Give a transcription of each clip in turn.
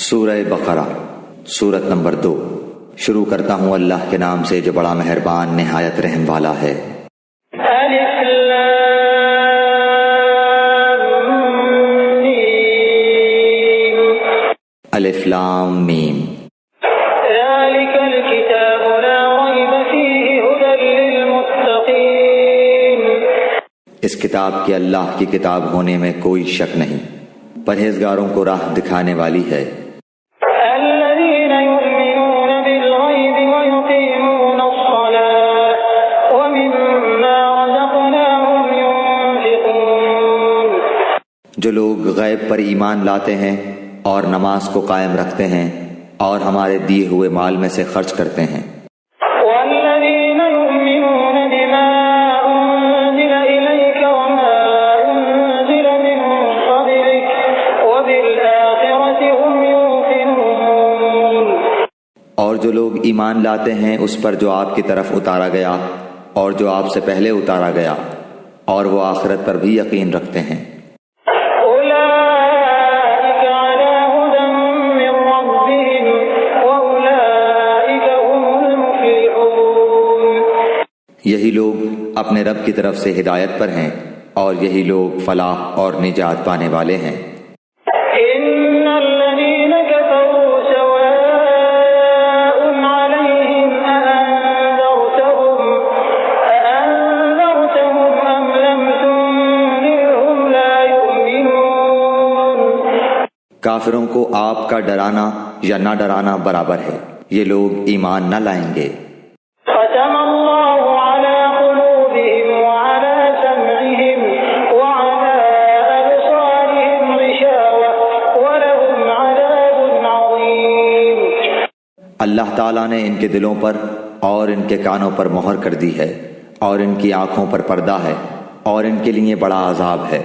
سورہ بقرہ سورت نمبر 2۔ شروع کرتا ہوں اللہ کے نام سے جو بڑا مہربان نہایت رحم والا ہے۔ الف لام میم۔ ذلك الكتاب لا ريب فيه هدى للمتقين۔ اس کتاب کے اللہ کی کتاب ہونے میں کوئی شک نہیں، پرہیزگاروں کو راہ دکھانے والی ہے۔ الذين يؤمنون بالغيب ويقيمون الصلاة ومما رزقناهم ينفقون۔ جو لوگ غیب پر ایمان لاتے ہیں اور نماز کو قائم رکھتے ہیں اور ہمارے دیے ہوئے مال میں سے خرچ کرتے ہیں۔ والذين يؤمنون بما أنزل إليك وما أنزل من قبلك وبالآخرة هم يوقنون۔ اور جو لوگ ایمان لاتے ہیں اس پر جو آپ کی طرف اتارا گیا اور جو آپ سے پہلے اتارا گیا، اور وہ آخرت پر بھی یقین رکھتے ہیں۔ أولئك على هدى من ربهم وأولئك هم المفلحون۔ یہی لوگ اپنے رب کی طرف سے ہدایت پر ہیں اور یہی لوگ فلاح اور نجات پانے والے ہیں۔ إن الذين كفروا سواء عليهم أأنذرتهم أم لم تنذرهم لا يؤمنون۔ کافروں کو آپ کا ڈرانا یا نہ ڈرانا برابر ہے، یہ لوگ ایمان نہ لائیں گے۔ ختم الله على قلوبهم وعلى سمعهم وعلى أبصارهم غشاوة ولهم عذاب عظيم۔ اللہ تعالیٰ نے ان کے دلوں پر اور ان کے کانوں پر مہر کر دی ہے، اور ان کی آنکھوں پر پردہ ہے، اور ان کے لیے بڑا عذاب ہے۔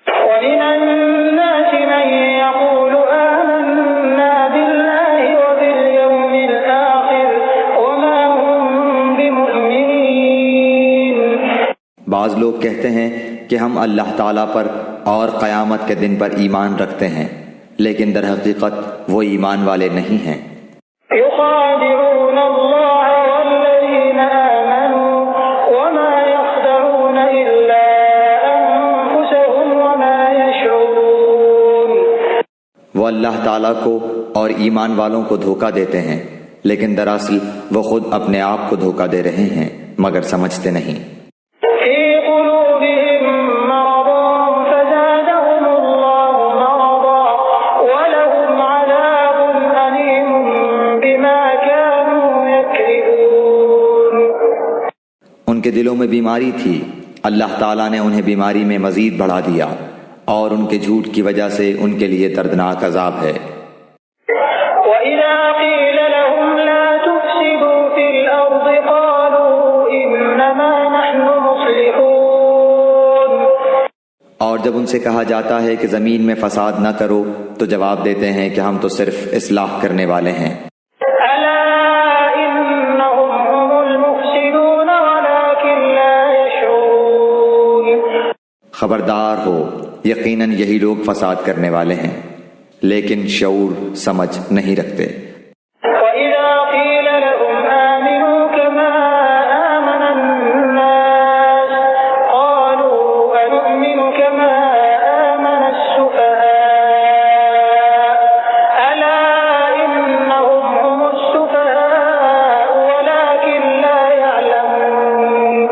ومن الناس من يقول آمنا بالله وباليوم الآخر وما هم بمؤمنين۔ بعض لوگ کہتے ہیں کہ ہم اللہ تعالیٰ پر اور قیامت کے دن پر ایمان رکھتے ہیں، لیکن در حقیقت وہ ایمان والے نہیں ہیں۔ يخادعون الله والذين آمنوا وما يخدعون إلا أنفسهم وما يشعرون۔ وہ اللہ تعالیٰ کو اور ایمان والوں کو دھوکہ دیتے ہیں، لیکن دراصل وہ خود اپنے آپ کو دھوکہ دے رہے ہیں مگر سمجھتے نہیں۔ في قلوبهم مرض فزادهم الله مرضا ولهم عذاب أليم بما كانوا يكذبون۔ ان کے دلوں میں بیماری تھی، اللہ تعالیٰ نے انہیں بیماری میں مزید بڑھا دیا، اور ان کے جھوٹ کی وجہ سے ان کے لیے دردناک عذاب ہے۔ وإذا قيل لهم لا تفسدوا في الأرض قالوا إنما نحن مصلحون۔ اور جب ان سے کہا جاتا ہے کہ زمین میں فساد نہ کرو تو جواب دیتے ہیں کہ ہم تو صرف اصلاح کرنے والے ہیں۔ ألا إنهم هم المفسدون ولكن لا يشعرون۔ خبردار ہو، یقیناً یہی لوگ فساد کرنے والے ہیں، لیکن شعور سمجھ نہیں رکھتے۔ وإذا قيل لهم آمنوا كما آمن الناس قالوا أنؤمن كما آمن السفهاء ألا إنهم هم السفهاء ولكن لا يعلمون۔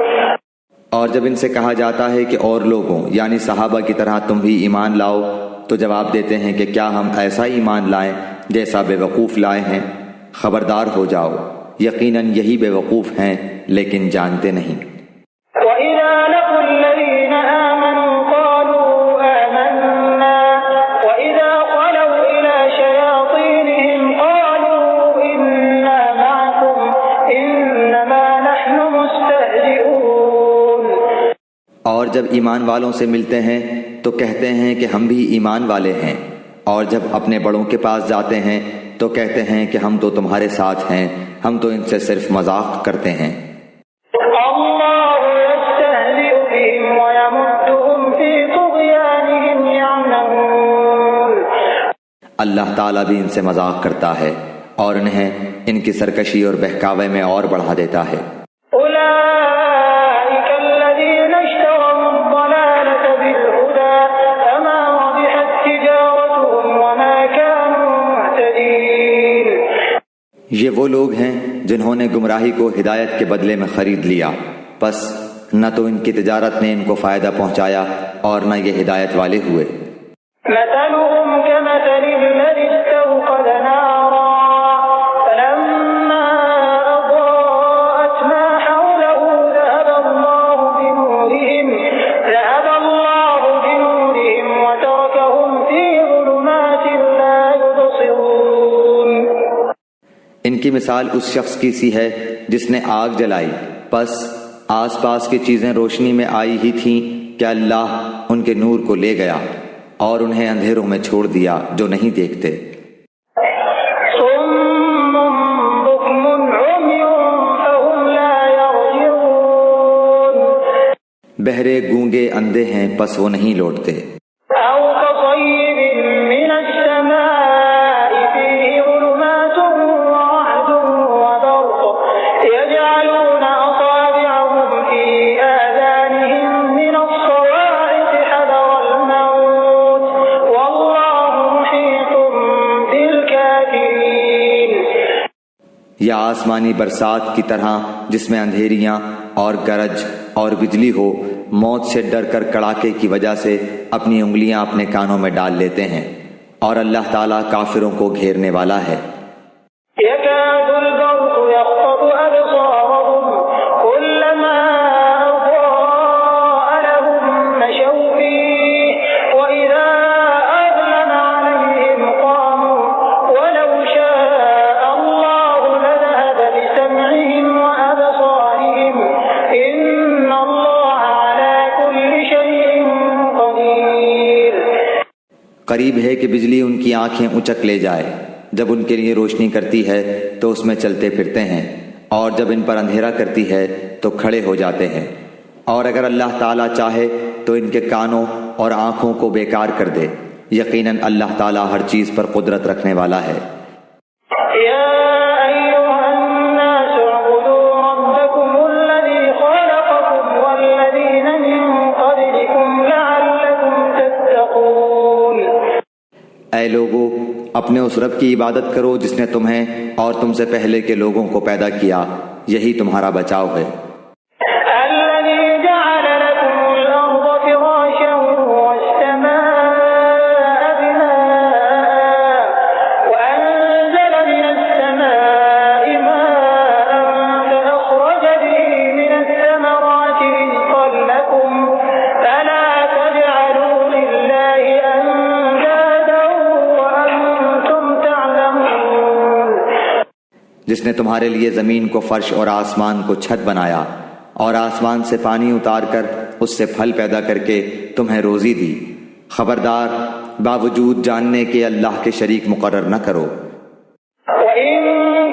اور جب ان سے کہا جاتا ہے کہ اور لوگوں یعنی صحابہ کی طرح تم بھی ایمان لاؤ تو جواب دیتے ہیں کہ کیا ہم ایسا ایمان لائیں جیسا بے وقوف لائے ہیں۔ خبردار ہو جاؤ، یقیناً یہی بے وقوف ہیں لیکن جانتے نہیں۔ وإذا لقوا الذين آمنوا قالوا آمنا وإذا خلوا إلى شياطينهم قالوا إنا معكم إنما نحن مستهزئون۔ اور جب ایمان والوں سے ملتے ہیں تو کہتے ہیں کہ ہم بھی ایمان والے ہیں، اور جب اپنے بڑوں کے پاس جاتے ہیں تو کہتے ہیں کہ ہم تو تمہارے ساتھ ہیں، ہم تو ان سے صرف مذاق کرتے ہیں۔ الله يستهزئ بهم ويمدهم في طغيانهم يعمهون۔ اللہ تعالیٰ بھی ان سے مذاق کرتا ہے اور انہیں ان کی سرکشی اور بہکاوے میں اور بڑھا دیتا ہے۔ أولئك الذين اشتروا الضلالة بالهدى فما ربحت تجارتهم وما كانوا مهتدين۔ یہ وہ لوگ ہیں جنہوں نے گمراہی کو ہدایت کے بدلے میں خرید لیا، پس نہ تو ان کی تجارت نے ان کو فائدہ پہنچایا اور نہ یہ ہدایت والے ہوئے۔ مثلهم كمثل الذي استوقد نارا فلما أضاءت ما حوله ذهب الله بنورهم وتركهم في ظلمات لا يبصرون۔ ان کی مثال اس شخص کی سی ہے جس نے آگ جلائی، پس آس پاس کی چیزیں روشنی میں آئی ہی تھیں کہ اللہ ان کے نور کو لے گیا اور انہیں اندھیروں میں چھوڑ دیا جو نہیں دیکھتے۔ صم بكم عمي فهم لا يرجعون۔ بہرے گونگے اندھے ہیں پس وہ نہیں لوٹتے۔ أو كصيب من السماء فيه ظلمات ورعد وبرق يجعلون أصابعهم في آذانهم من الصواعق حذر الموت والله محيط بالكافرين۔ یا آسمانی برسات کی طرح جس میں اندھیریاں اور گرج اور بجلی ہو، موت سے ڈر کر کڑاکے کی وجہ سے اپنی انگلیاں اپنے کانوں میں ڈال لیتے ہیں، اور اللہ تعالیٰ کافروں کو گھیرنے والا ہے۔ يكاد البرق يخطف أبصارهم كلما أضاء لهم مشوا فيه وإذا أظلم عليهم قاموا ولو شاء الله لذهب بسمعهم وأبصارهم إن الله على كل شيء قدير۔ قریب ہے کہ بجلی ان کی آنکھیں اچک لے جائے، جب ان کے لیے روشنی کرتی ہے تو اس میں چلتے پھرتے ہیں، اور جب ان پر اندھیرا کرتی ہے تو کھڑے ہو جاتے ہیں، اور اگر اللہ تعالیٰ چاہے تو ان کے کانوں اور آنکھوں کو بیکار کر دے۔ یقیناً اللہ تعالیٰ ہر چیز پر قدرت رکھنے والا ہے۔ يا أيها الناس اعبدوا ربكم الذي خلقكم والذين من قبلكم لعلكم تتقون۔ اے لوگو، اپنے اس رب کی عبادت کرو جس نے تمہیں اور تم سے پہلے کے لوگوں کو پیدا کیا، یہی تمہارا بچاؤ ہے۔ الذي جعل لكم الأرض فراشا والسماء بناء وأنزل من السماء ماء فأخرج به من الثمرات رزقا لكم فلا تجعلوا لله أندادا وأنتم تعلمون۔ جس نے تمہارے لیے زمین کو فرش اور آسمان کو چھت بنایا، اور آسمان سے پانی اتار کر اس سے پھل پیدا کر کے تمہیں روزی دی، خبردار باوجود جاننے کے اللہ کے شریک مقرر نہ کرو۔ وإن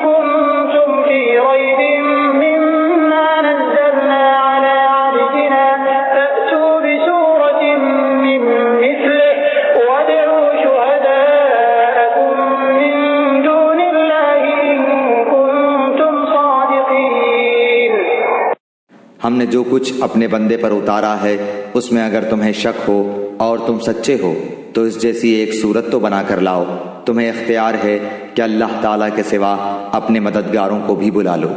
كنتم في ريب مما نزلنا على عبدنا فأتوا بسورة من مثله وادعوا شهداءكم من دون الله إن كنتم صادقين۔ ہم نے جو کچھ اپنے بندے پر اتارا ہے اس میں اگر تمہیں شک ہو اور تم سچے ہو تو اس جیسی ایک صورت تو بنا کر لاؤ۔ تمہیں اختیار ہے کہ اللہ تعالیٰ کے سوا اپنے مددگاروں کو بھی بلا لو۔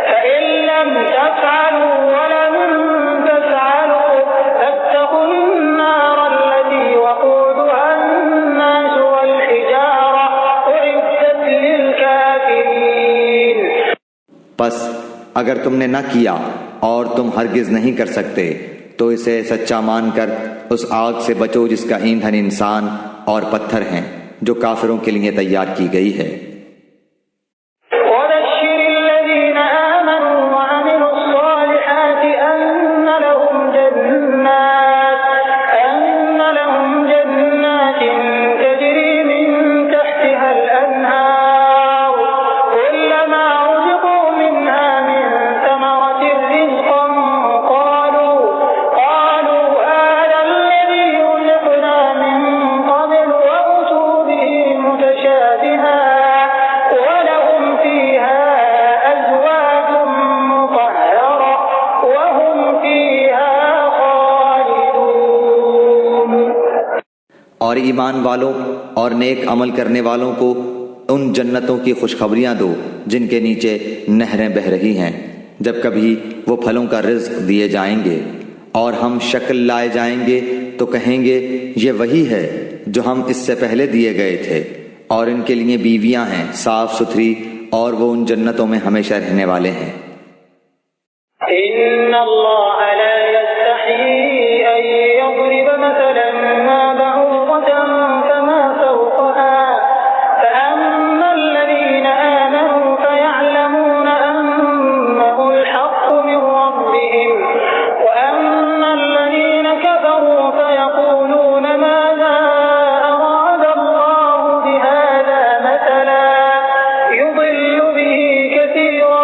فإن لم تفعلوا ولن تفعلوا فاتقوا النار التي وقودها الناس والحجارة أعدت للكافرين۔ پس اگر تم نے نہ کیا اور تم ہرگز نہیں کر سکتے تو اسے سچا مان کر اس آگ سے بچو جس کا ایندھن انسان اور پتھر ہیں، جو کافروں کے لیے تیار کی گئی ہے۔ وبشر الذين آمنوا وعملوا الصالحات أن لهم جنات تجري من تحتها الأنهار كلما رزقوا منها من ثمرة رزقا قالوا هذا الذي رزقنا من قبل اور ایمان والوں اور نیک عمل کرنے والوں کو ان جنتوں کی خوشخبریاں دو جن کے نیچے نہریں بہہ رہی ہیں، جب کبھی وہ پھلوں کا رزق دیے جائیں گے، اور ہم شکل لائے جائیں گے تو کہیں گے یہ وہی ہے جو ہم اس سے پہلے دیے گئے تھے، اور ان کے لیے بیویاں ہیں صاف ستھری، اور وہ ان جنتوں میں ہمیشہ رہنے والے ہیں۔ إن الله لا يستحيي أن يضرب مثلا ما بعوضة فما فوقها فأما الذين آمنوا فيعلمون أنه الحق من ربهم وأما الذين كفروا فيقولون ماذا أراد الله بهذا مثلا يضل به كثيرا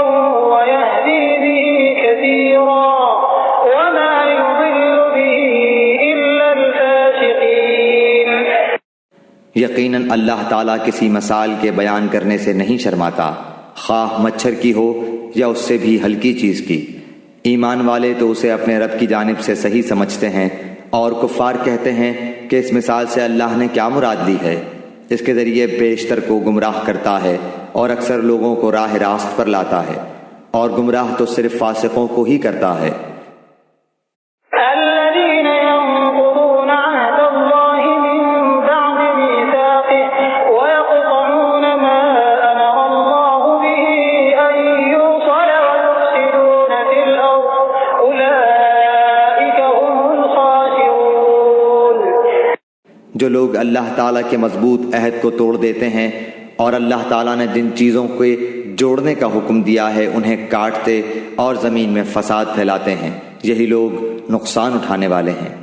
ويهدي به كثيرا وما يضل به إلا الفاسقين۔ یقیناً اللہ تعالیٰ کسی مثال کے بیان کرنے سے نہیں شرماتا، خواہ مچھر کی ہو یا اس سے بھی ہلکی چیز کی۔ ایمان والے تو اسے اپنے رب کی جانب سے صحیح سمجھتے ہیں، اور کفار کہتے ہیں کہ اس مثال سے اللہ نے کیا مراد لی ہے۔ اس کے ذریعے بیشتر کو گمراہ کرتا ہے اور اکثر لوگوں کو راہ راست پر لاتا ہے، اور گمراہ تو صرف فاسقوں کو ہی کرتا ہے۔ الذين ينقضون عهد الله من بعد ميثاقه ويقطعون ما أمر الله به أن يوصل ويفسدون في الأرض أولئك هم الخاسرون۔ جو لوگ اللہ تعالیٰ کے مضبوط عہد کو توڑ دیتے ہیں اور اللہ تعالیٰ نے جن چیزوں کے جوڑنے کا حکم دیا ہے انہیں کاٹتے اور زمین میں فساد پھیلاتے ہیں، یہی لوگ نقصان اٹھانے والے ہیں۔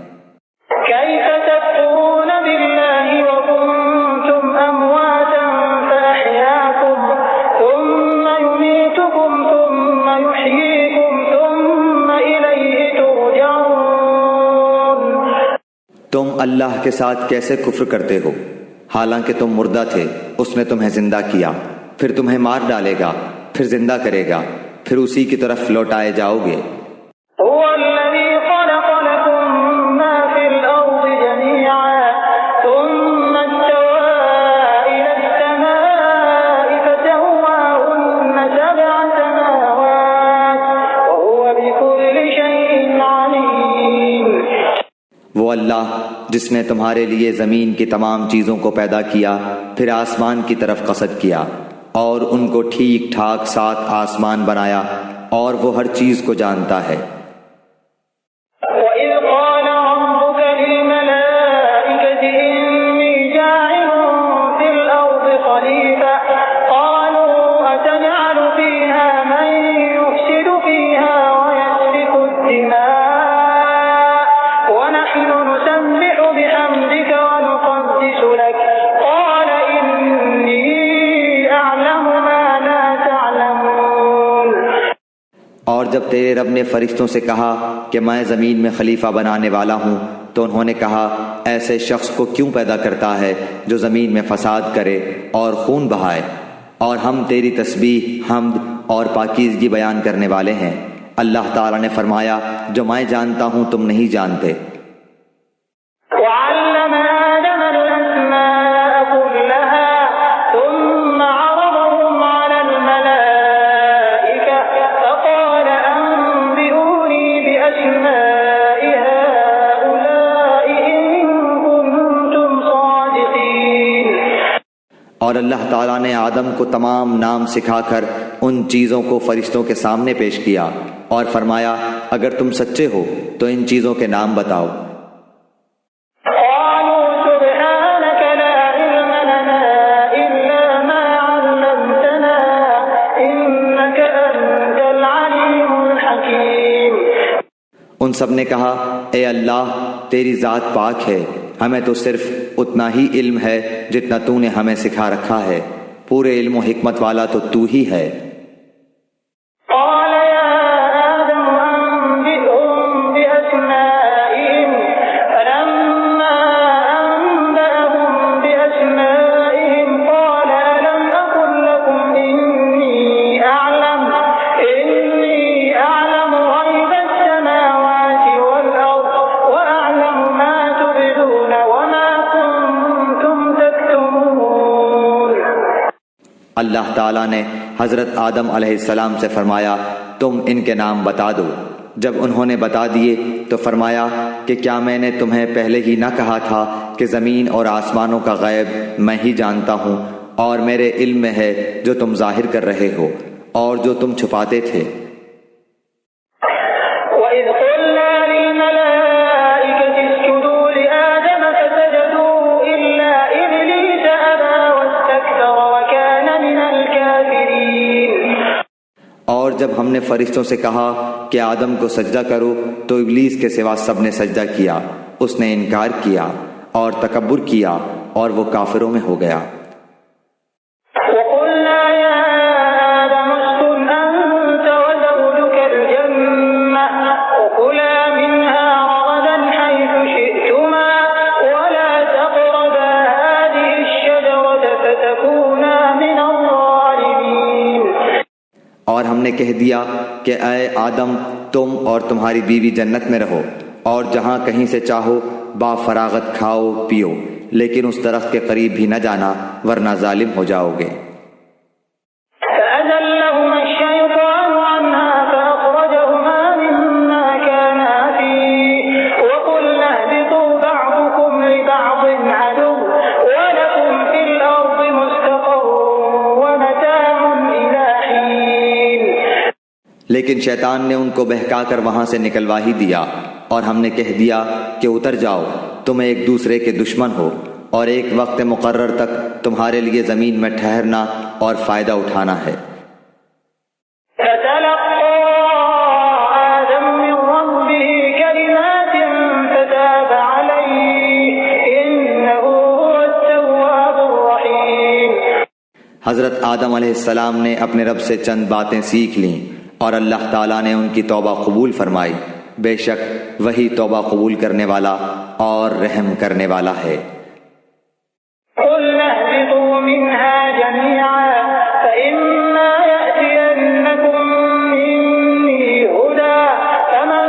كيف تكفرون بالله وكنتم أمواتا فأحياكم ثم يميتكم ثم يحييكم ثم إليه ترجعون۔ تم اللہ کے ساتھ کیسے کفر کرتے ہو حالانکہ تم مردہ تھے، اس نے تمہیں زندہ کیا، پھر تمہیں مار ڈالے گا، پھر زندہ کرے گا، پھر اسی کی طرف لوٹائے جاؤ گے۔ هو الذي خلق لكم ما في الأرض جميعا ثم استوى إلى السماء فسواهن سبع سماوات وهو بكل شيء عليم۔ وہ اللہ جس نے تمہارے لیے زمین کی تمام چیزوں کو پیدا کیا، پھر آسمان کی طرف قصد کیا، اور ان کو ٹھیک ٹھاک 7 آسمان بنایا، اور وہ ہر چیز کو جانتا ہے۔ وَإِذْ قَالَ رَبُّكَ لِلْمَلَائِكَةِ إِنِّي جَاعِلٌ فِي الْأَرْضِ خَلِيفَةً قَالُوا أَتَجْعَلُ فِيهَا مَن يُفْسِدُ فِيهَا وَيَسْفِكُ الدِّمَاءَ وَنَحْنُ نُسَبِّحُ بِحَمْدِكَ وَنُقَدِّسُ لَكَ قَالَ إِنِّي أَعْلَمُ مَا لَا تَعْلَمُونَ۔ اور جب تیرے رب نے فرشتوں سے کہا کہ میں زمین میں خلیفہ بنانے والا ہوں، تو انہوں نے کہا ایسے شخص کو کیوں پیدا کرتا ہے جو زمین میں فساد کرے اور خون بہائے، اور ہم تیری تسبیح، حمد اور پاکیزگی بیان کرنے والے ہیں۔ اللہ تعالیٰ نے فرمایا جو میں جانتا ہوں تم نہیں جانتے۔ وعلم آدم الأسماء كلها ثم عرضهم على الملائكة فقال أنبئوني بأسماء هؤلاء إن كنتم صادقين۔ اور اللہ تعالیٰ نے آدم کو تمام نام سکھا کر ان چیزوں کو فرشتوں کے سامنے پیش کیا اور فرمایا اگر تم سچے ہو تو ان چیزوں کے نام بتاؤ۔ قالوا سبحانك لا علم لنا إلا ما علمتنا إنك أنت العليم الحكيم۔ ان سب نے کہا اے اللہ تیری ذات پاک ہے، ہمیں تو صرف اتنا ہی علم ہے جتنا تو نے ہمیں سکھا رکھا ہے، پورے علم و حکمت والا تو تو ہی ہے۔ قال يا آدم أنبئهم بأسمائهم فلما أنبأهم بأسمائهم قال ألم أقل لكم إني أعلم غيب السماوات والأرض وأعلم ما تبدون وما كنتم اللہ تعالیٰ نے حضرت آدم علیہ السلام سے فرمایا تم ان کے نام بتا دو۔ جب انہوں نے بتا دیے تو فرمایا کہ کیا میں نے تمہیں پہلے ہی نہ کہا تھا کہ زمین اور آسمانوں کا غیب میں ہی جانتا ہوں اور میرے علم میں ہے جو تم ظاہر کر رہے ہو اور جو تم چھپاتے تھے۔ وَإِذْ قُلْنَا لِلْمَلَائِكَةِ اسْجُدُوا لِآدَمَ فَسَجَدُوا إِلَّا إِبْلِيسَ أَبَىٰ وَاسْتَكْبَرَ وَكَانَ مِنَ الْكَافِرِينَ۔ اور جب ہم نے فرشتوں سے کہا کہ آدم کو سجدہ کرو تو ابلیس کے سوا سب نے سجدہ کیا، اس نے انکار کیا اور تکبر کیا اور وہ کافروں میں ہو گیا۔ وَقُلْنَا يَا آدَمُ اسْكُنْ أَنتَ وَزَوْجُكَ الْجَنَّةَ وَكُلَا مِنْهَا رَغَدًا حَيْثُ شِئْتُمَا وَلَا تَقْرَبَا هَٰذِهِ الشَّجَرَةَ فَتَكُونَا مِنَ الظَّالِمِينَ۔ اور ہم نے کہہ دیا کہ اے آدم تم اور تمہاری بیوی جنت میں رہو اور جہاں کہیں سے چاہو با فراغت کھاؤ پیو، لیکن اس درخت کے قریب بھی نہ جانا ورنہ ظالم ہو جاؤ گے۔ فَأَزَلَّهُمَا الشَّيْطَانُ عَنْهَا فَأَخْرَجَهُمَا مِمَّا كَانَا فِيهِ وَقُلْنَا اهْبِطُوا بَعْضُكُمْ لِبَعْضٍ عَدُوٌّ وَلَكُمْ فِي الْأَرْضِ مُسْتَقَرٌّ وَمَتَاعٌ إِلَىٰ حِينٍ۔ لیکن شیطان نے ان کو بہکا کر وہاں سے نکلوا ہی دیا اور ہم نے کہہ دیا کہ اتر جاؤ، تم ایک دوسرے کے دشمن ہو اور ایک وقت مقرر تک تمہارے لیے زمین میں ٹھہرنا اور فائدہ اٹھانا ہے۔ فَتَلَقَّىٰ آدَمُ مِن رَّبِّهِ كَلِمَاتٍ فَتَابَ عَلَيْهِ إِنَّهُ هُوَ التَّوَّابُ الرَّحِيمُ۔ حضرت آدم علیہ السلام نے اپنے رب سے چند باتیں سیکھ لیں اور اللہ تعالیٰ نے ان کی توبہ قبول فرمائی، بے شک وہی توبہ قبول کرنے والا اور رحم کرنے والا ہے۔ قُلْنَا اهْبِطُوا مِنْهَا جَمِيعًا فَإِمَّا يَأْتِيَنَّكُم مِّنِّي هُدًى فَمَن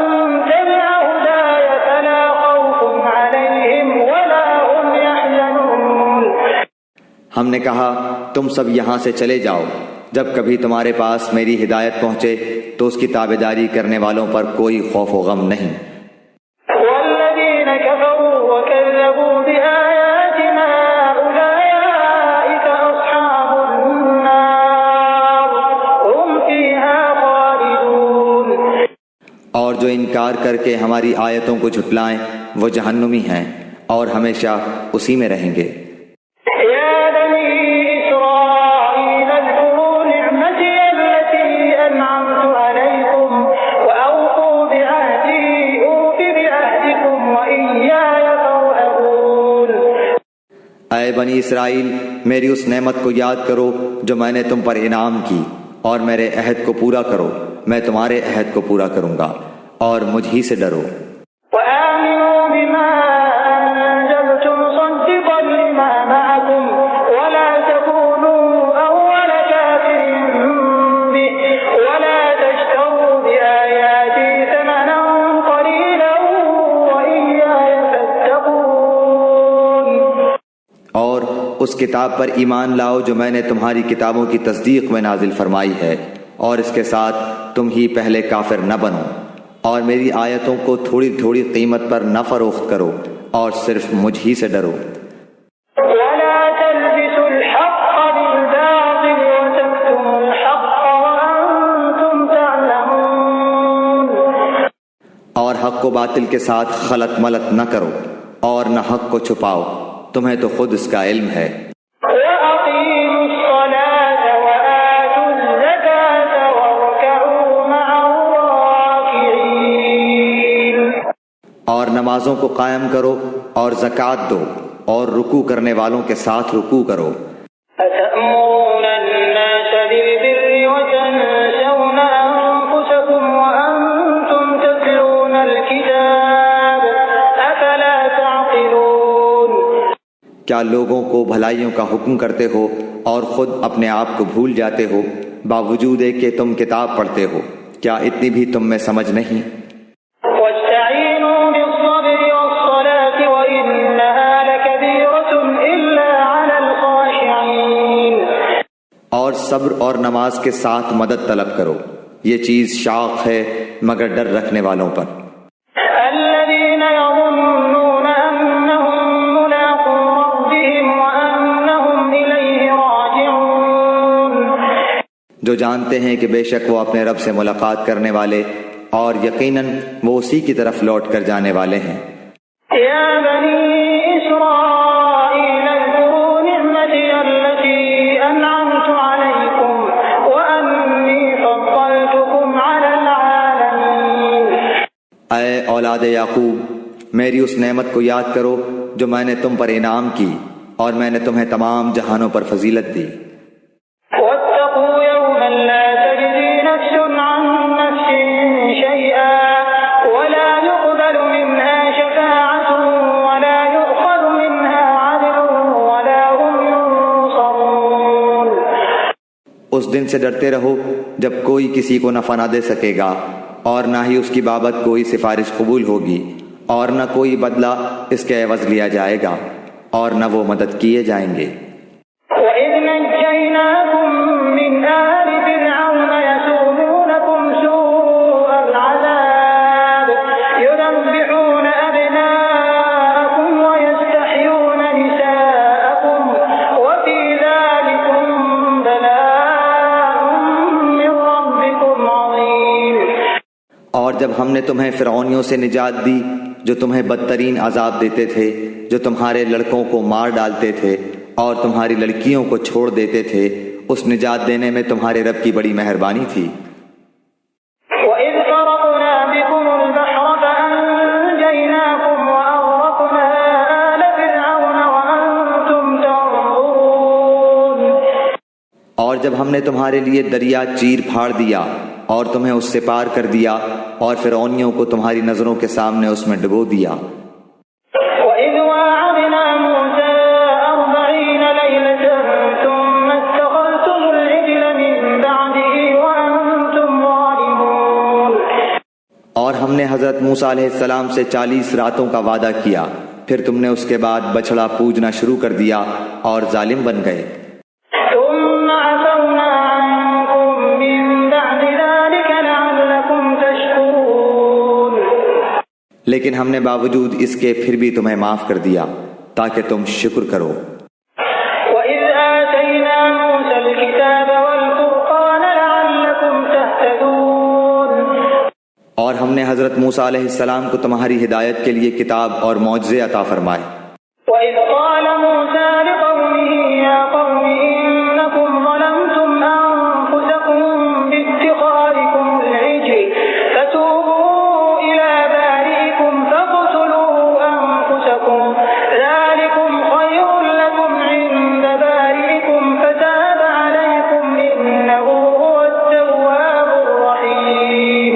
تَبِعَ هُدَايَ فَلَا خَوْفٌ عَلَيْهِمْ وَلَا هُمْ يَحْزَنُونَ۔ ہم نے کہا تم سب یہاں سے چلے جاؤ، جب کبھی تمہارے پاس میری ہدایت پہنچے تو اس کی تابعداری کرنے والوں پر کوئی خوف و غم نہیں۔ وَالَّذِينَ كَفَرُوا وَكَذَّبُوا بِآيَاتِنَا أُولَٰئِكَ أَصْحَابُ النَّارِ هُمْ فِيهَا خَالِدُونَ۔ اور جو انکار کر کے ہماری آیتوں کو جھٹلائیں وہ جہنمی ہیں اور ہمیشہ اسی میں رہیں گے۔ يَا بَنِي إِسْرَائِيلَ اذْكُرُوا نِعْمَتِيَ الَّتِي أَنْعَمْتُ عَلَيْكُمْ وَأَوْفُوا بِعَهْدِي أُوفِ بِعَهْدِكُمْ وَإِيَّايَ فَارْهَبُونِ۔ اے بنی اسرائیل میری اس نعمت کو یاد کرو جو میں نے تم پر انعام کی اور میرے عہد کو پورا کرو، میں تمہارے عہد کو پورا کروں گا اور مجھ ہی سے ڈرو۔ وَآمِنُوا بِمَا أَنزَلْتُ مُصَدِّقًا لِّمَا مَعَكُمْ وَلَا تَكُونُوا أَوَّلَ كَافِرٍ بِهِ وَلَا تَشْتَرُوا بِآيَاتِي ثَمَنًا قَلِيلًا وَإِيَّايَ فَاتَّقُونِ۔ اور اس کتاب پر ایمان لاؤ جو میں نے تمہاری کتابوں کی تصدیق میں نازل فرمائی ہے، اور اس کے ساتھ تم ہی پہلے کافر نہ بنو، اور میری آیتوں کو تھوڑی تھوڑی قیمت پر نہ فروخت کرو اور صرف مجھ ہی سے ڈرو۔ وَلَا تَلْبِسُوا الْحَقَّ بِالْبَاطِلِ وَتَكْتُمُوا الْحَقَّ وَأَنتُمْ تَعْلَمُونَ۔ اور حق کو باطل کے ساتھ خلط ملط نہ کرو اور نہ حق کو چھپاؤ، تمہیں تو خود اس کا علم ہے۔ وَأَقِيمُوا الصَّلَاةَ وَآتُوا الزَّكَاةَ وَارْكَعُوا مَعَ الرَّاكِعِينَ۔ اور نمازوں کو قائم کرو اور زکوٰۃ دو اور رکوع کرنے والوں کے ساتھ رکوع کرو۔ أَتَأْمُرُونَ النَّاسَ بِالْبِرِّ وَتَنسَوْنَ أَنفُسَكُمْ وَأَنتُمْ تَتْلُونَ الْكِتَابَ أَفَلَا تَعْقِلُونَ۔ کیا لوگوں کو بھلائیوں کا حکم کرتے ہو اور خود اپنے آپ کو بھول جاتے ہو، باوجود ہے کہ تم کتاب پڑھتے ہو؟ کیا اتنی بھی تم میں سمجھ نہیں؟ وَاسْتَعِينُوا بِالصَّبْرِ وَالصَّلَاةِ وَإِنَّهَا لَكَبِيرَةٌ إِلَّا عَلَى الْخَاشِعِينَ۔ اور صبر اور نماز کے ساتھ مدد طلب کرو، یہ چیز شاق ہے مگر ڈر رکھنے والوں پر۔ الذين يظنون أنهم ملاقو ربهم وأنهم إليه راجعون، جو جانتے ہیں کہ بے شک وہ اپنے رب سے ملاقات کرنے والے اور یقیناً وہ اسی کی طرف لوٹ کر جانے والے ہیں۔ يا بني إسرائيل اذكروا نعمتي التي أنعمت عليكم وأني فضلتكم على العالمين۔ اے اولاد یعقوب، میری اس نعمت کو یاد کرو جو میں نے تم پر انعام کی اور میں نے تمہیں تمام جہانوں پر فضیلت دی۔ واتقوا يوما لا تجزي نفس عن نفس شيئا ولا يقبل منها شفاعة ولا يؤخذ منها عدل ولا هم ينصرون۔ اس دن سے ڈرتے رہو جب کوئی کسی کو نفع نہ دے سکے گا اور نہ ہی اس کی بابت کوئی سفارش قبول ہوگی اور نہ کوئی بدلہ اس کے عوض لیا جائے گا اور نہ وہ مدد کیے جائیں گے۔ وَإِذْ نَجَّيْنَاكُمْ مِنْ آلِ فِرْعَوْنَ يَسُومُونَكُمْ سُوءَ الْعَذَابِ يُذَبِّحُونَ أَبْنَاءَكُمْ وَيَسْتَحْيُونَ نِسَاءَكُمْ وَفِي ذَلِكُمْ بَلَاءٌ مِّن رَّبِّكُمْ عَظِيمٌ۔ اور جب ہم نے تمہیں فرعونیوں سے نجات دی جو تمہیں بدترین عذاب دیتے تھے، جو تمہارے لڑکوں کو مار ڈالتے تھے اور تمہاری لڑکیوں کو چھوڑ دیتے تھے، اس نجات دینے میں تمہارے رب کی بڑی مہربانی تھی۔ وَإِذْ فَرَقْنَا بِكُمُ الْبَحْرَ فَأَنجَيْنَاكُمْ وَأَغْرَقْنَا آلَ فِرْعَوْنَ وَأَنْتُمْ تَنظُرُونَ۔ اور جب ہم نے تمہارے لیے دریا چیر پھاڑ دیا اور تمہیں اس سے پار کر دیا اور فرعونیوں کو تمہاری نظروں کے سامنے اس میں ڈبو دیا۔ وَإِذْ وَاعَدْنَا مُوسَىٰ 40 لَيْلَةً ثُمَّ اتَّخَذْتُمُ الْعِجْلَ مِن بَعْدِهِ وَأَنْتُمْ ظَالِمُونَ۔ اور ہم نے حضرت موسیٰ علیہ السلام سے 40 راتوں کا وعدہ کیا، پھر تم نے اس کے بعد بچڑا پوجنا شروع کر دیا اور ظالم بن گئے۔ ثُمَّ عَفَوْنَا عَنكُم مِّن بَعْدِ ذَلِكَ لَعَلَّكُمْ تَشْكُرُونَ۔ لیکن ہم نے باوجود اس کے پھر بھی تمہیں معاف کر دیا تاکہ تم شکر کرو۔ وَإِذْ آتَيْنَا مُوسَى الْكِتَابَ وَالْفُرْقَانَ لَعَلَّكُمْ تَهْتَدُونَ۔ اور ہم نے حضرت موسیٰ علیہ السلام کو تمہاری ہدایت کے لیے کتاب اور معجزے عطا فرمائے۔ وَإِذْ قَالَ مُوسَىٰ لِقَوْمِهِ يَا قَوْمِ إِنَّكُمْ ظَلَمْتُمْ أَنفُسَكُمْ بِاتِّخَاذِكُمُ الْعِجْلَ فَتُوبُوا إِلَىٰ بَارِئِكُمْ فَاقْتُلُوا أَنفُسَكُمْ ذَٰلِكُمْ خَيْرٌ لَّكُمْ عِندَ بَارِئِكُمْ فَتَابَ عَلَيْكُمْ إِنَّهُ هُوَ التَّوَّابُ الرَّحِيمُ۔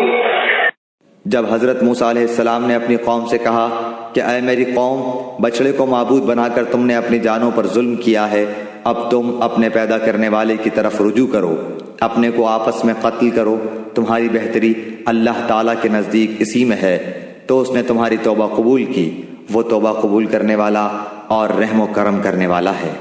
جب حضرت موسیٰ علیہ السلام نے اپنی قوم سے کہا کہ اے میری قوم، بچڑے کو معبود بنا کر تم نے اپنی جانوں پر ظلم کیا ہے، اب تم اپنے پیدا کرنے والے کی طرف رجوع کرو، اپنے کو آپس میں قتل کرو، تمہاری بہتری اللہ تعالیٰ کے نزدیک اسی میں ہے، تو اس نے تمہاری توبہ قبول کی، وہ توبہ قبول کرنے والا اور رحم و کرم کرنے والا ہے۔